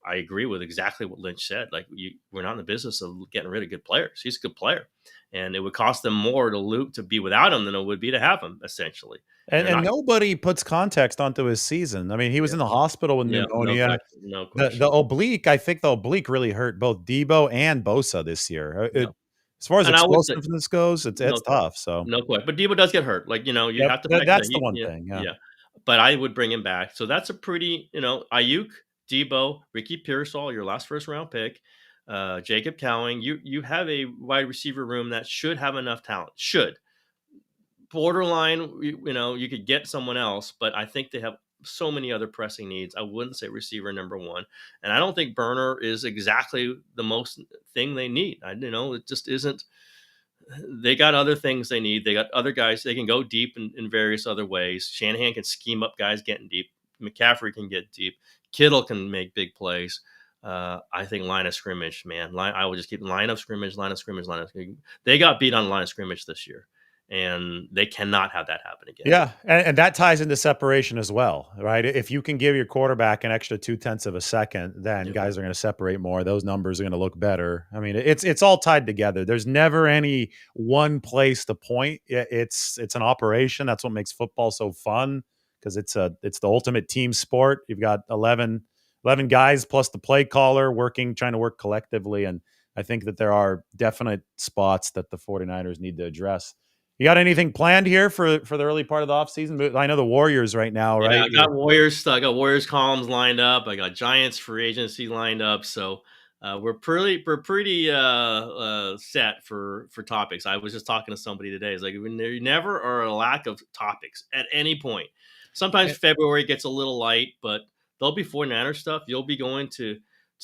Speaker 2: I agree with exactly what Lynch said. Like, we're not in the business of getting rid of good players. He's a good player, and it would cost them more to be without him than it would be to have him, essentially.
Speaker 1: And nobody puts context onto his season. I mean, he was
Speaker 2: Yeah,
Speaker 1: in the hospital with
Speaker 2: yeah, no
Speaker 1: pneumonia.
Speaker 2: question, no
Speaker 1: The
Speaker 2: question.
Speaker 1: oblique, I think the oblique really hurt both Debo and Bosa this year.
Speaker 2: Yeah,
Speaker 1: As far as
Speaker 2: and I would say
Speaker 1: explosiveness goes,
Speaker 2: no
Speaker 1: it's
Speaker 2: question,
Speaker 1: tough. So,
Speaker 2: no question. But Debo does get hurt. Like, you
Speaker 1: yep,
Speaker 2: have to factor that.
Speaker 1: that's the one
Speaker 2: Yeah,
Speaker 1: thing. Yeah.
Speaker 2: yeah. But I would bring him back. So that's a pretty, Ayuk, Debo, Ricky Pearsall, your last first round pick, Jacob Cowing. You have a wide receiver room that should have enough talent. Should borderline, you could get someone else, but I think they have so many other pressing needs. I wouldn't say receiver number one, and I don't think Burner is exactly the most thing they need. It just isn't. They got other things they need. They got other guys. They can go deep in various other ways. Shanahan can scheme up guys getting deep. McCaffrey can get deep. Kittle can make big plays. I think line of scrimmage, man. I will just keep line of scrimmage, line of scrimmage, line of scrimmage. They got beat on line of scrimmage this year, and they cannot have that happen again.
Speaker 1: Yeah, and that ties into separation as well, right? If you can give your quarterback an extra 0.2 of a second, then
Speaker 2: Yep.
Speaker 1: guys are going to separate more. Those numbers are going to look better. I mean, it's all tied together. There's never any one place to point. It's an operation. That's what makes football so fun, because it's the ultimate team sport. You've got 11 guys plus the play caller trying to work collectively, and I think that there are definite spots that the 49ers need to address. You got anything planned here for the early part of the offseason? I know the Warriors right now,
Speaker 2: Yeah,
Speaker 1: right?
Speaker 2: I got Warriors columns lined up. I got Giants free agency lined up. So we're pretty set for topics. I was just talking to somebody today. It's like there never are a lack of topics at any point. Sometimes February gets a little light, but there'll be 49er stuff. You'll be going to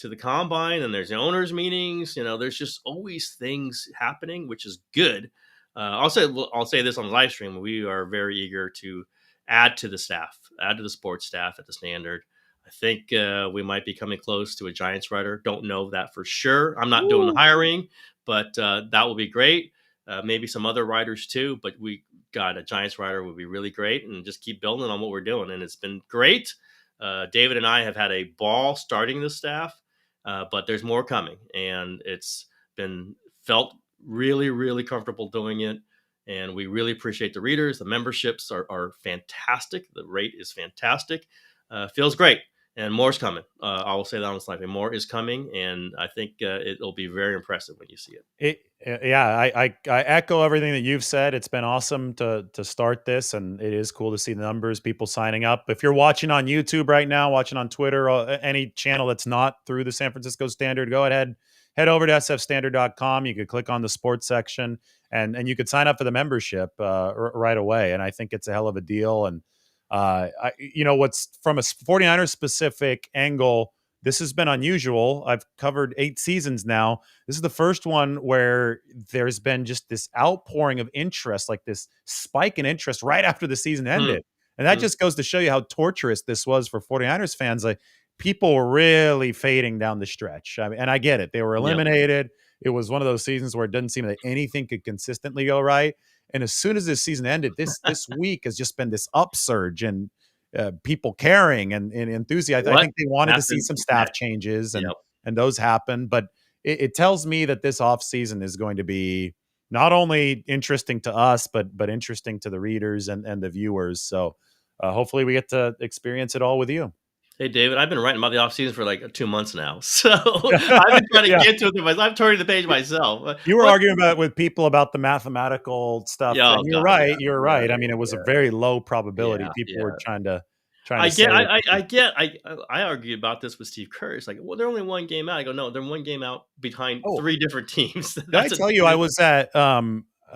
Speaker 2: the combine, and there's owners meetings. There's just always things happening, which is good. I'll say this on the live stream. We are very eager to add to the staff, add to the sports staff at the Standard. I think we might be coming close to a Giants writer. Don't know that for sure. I'm not doing the hiring, but that will be great. Maybe some other writers too, but we got a Giants writer would be really great, and just keep building on what we're doing. And it's been great. David and I have had a ball starting the staff, but there's more coming, and it's been felt really, really comfortable doing it. And we really appreciate the readers. The memberships are fantastic. The rate is fantastic. Feels great. And more's coming. I will say that on the slide. More is coming, and I think it'll be very impressive when you see it.
Speaker 1: I echo everything that you've said. It's been awesome to start this, and it is cool to see the numbers, people signing up. If you're watching on YouTube right now, watching on Twitter, or any channel that's not through the San Francisco Standard, go ahead, head over to sfstandard.com. You could click on the sports section, and you could sign up for the membership right away. And I think it's a hell of a deal. And what's from a 49ers specific angle, this has been unusual. I've covered 8 seasons now. This is the first one where there's been just this outpouring of interest, like this spike in interest right after the season ended. And that just goes to show you how torturous this was for 49ers fans. Like, people were really fading down the stretch. I mean, and I get it. They were eliminated. Yep. It was one of those seasons where it doesn't seem that anything could consistently go right. And as soon as this season ended, this week has just been this upsurge and people caring and enthusiasm. I think they wanted to see some staff changes, and those happened. But it tells me that this offseason is going to be not only interesting to us, but interesting to the readers and the viewers. So hopefully we get to experience it all with you.
Speaker 2: Hey, David, I've been writing about the offseason for like 2 months now. So I've been trying to
Speaker 1: Yeah.
Speaker 2: get to it myself. I'm turning the page myself.
Speaker 1: You were
Speaker 2: What?
Speaker 1: arguing about with people about the mathematical stuff,
Speaker 2: Yeah,
Speaker 1: and
Speaker 2: oh,
Speaker 1: you're
Speaker 2: God. Yeah.
Speaker 1: right, you're right. I
Speaker 2: Right.
Speaker 1: mean, it was a
Speaker 2: Yeah.
Speaker 1: very low probability.
Speaker 2: Yeah.
Speaker 1: People were
Speaker 2: Yeah.
Speaker 1: trying to
Speaker 2: I
Speaker 1: say
Speaker 2: get,
Speaker 1: that
Speaker 2: I get, I argued about this with Steve Kerr. It's like, well, they're only one game out. I go, no, they're one game out behind
Speaker 1: oh,
Speaker 2: three different teams.
Speaker 1: did I
Speaker 2: That's a
Speaker 1: tell you
Speaker 2: difference.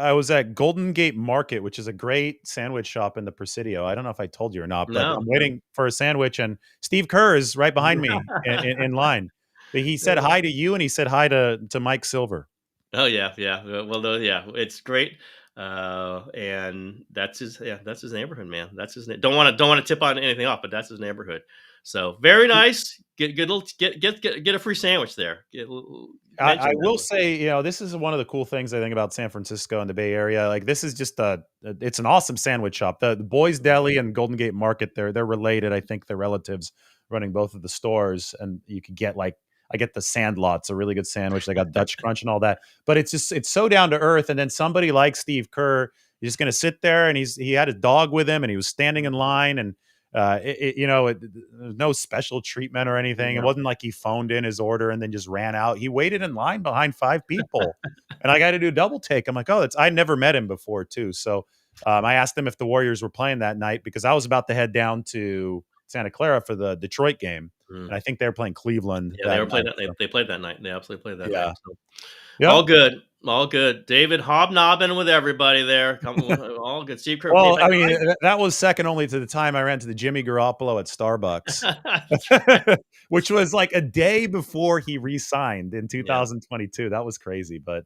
Speaker 1: I was at Golden Gate Market, which is a great sandwich shop in the Presidio. I don't know if I told you or not, but
Speaker 2: No,
Speaker 1: I'm
Speaker 2: no.
Speaker 1: waiting for a sandwich, and Steve Kerr is right behind me in line. But he said hi to you, and he said hi to Mike Silver.
Speaker 2: Oh yeah, yeah. Well, yeah, it's great. And that's his neighborhood, man. That's his. Don't want to tip on anything off, but that's his neighborhood. So very nice. Get a free sandwich there.
Speaker 1: I
Speaker 2: Mention that.
Speaker 1: will say, this is one of the cool things I think about San Francisco and the Bay Area. Like, this is just it's an awesome sandwich shop. The Boys Deli and Golden Gate Market, they're related. I think they're relatives running both of the stores, and you could get I get the Sandlot's a really good sandwich. They got Dutch Crunch and all that, but it's so down to earth. And then somebody like Steve Kerr, he's just going to sit there, and he had his dog with him, and he was standing in line, and there's no special treatment or anything. It
Speaker 2: No.
Speaker 1: wasn't like he phoned in his order and then just ran out. He waited in line behind 5 people, and I got to do a double take. I'm like, oh, I never met him before too. So I asked him if the Warriors were playing that night because I was about to head down to Santa Clara for the Detroit game,
Speaker 2: Mm.
Speaker 1: and I think they were playing Cleveland
Speaker 2: Yeah, they
Speaker 1: that
Speaker 2: were playing
Speaker 1: night.
Speaker 2: that.
Speaker 1: So,
Speaker 2: They played that night. They absolutely played that night.
Speaker 1: yeah,
Speaker 2: So
Speaker 1: yep.
Speaker 2: all good, all good. David hobnobbing with everybody there. Come, all good. Steve Kerr. In
Speaker 1: Well, I
Speaker 2: fact,
Speaker 1: mean, that was second only to the time I ran to the Jimmy Garoppolo at Starbucks,
Speaker 2: that's right.
Speaker 1: which was like a day before he re-signed in
Speaker 2: Yeah.
Speaker 1: 2022. That was crazy, but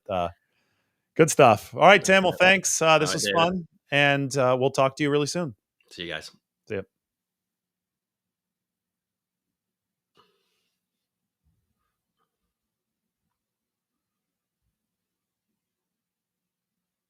Speaker 1: good stuff. All right, Tim. Well, thanks.
Speaker 2: All
Speaker 1: This
Speaker 2: right,
Speaker 1: was
Speaker 2: David.
Speaker 1: fun, and we'll talk to you really soon.
Speaker 2: See you guys.
Speaker 1: See ya.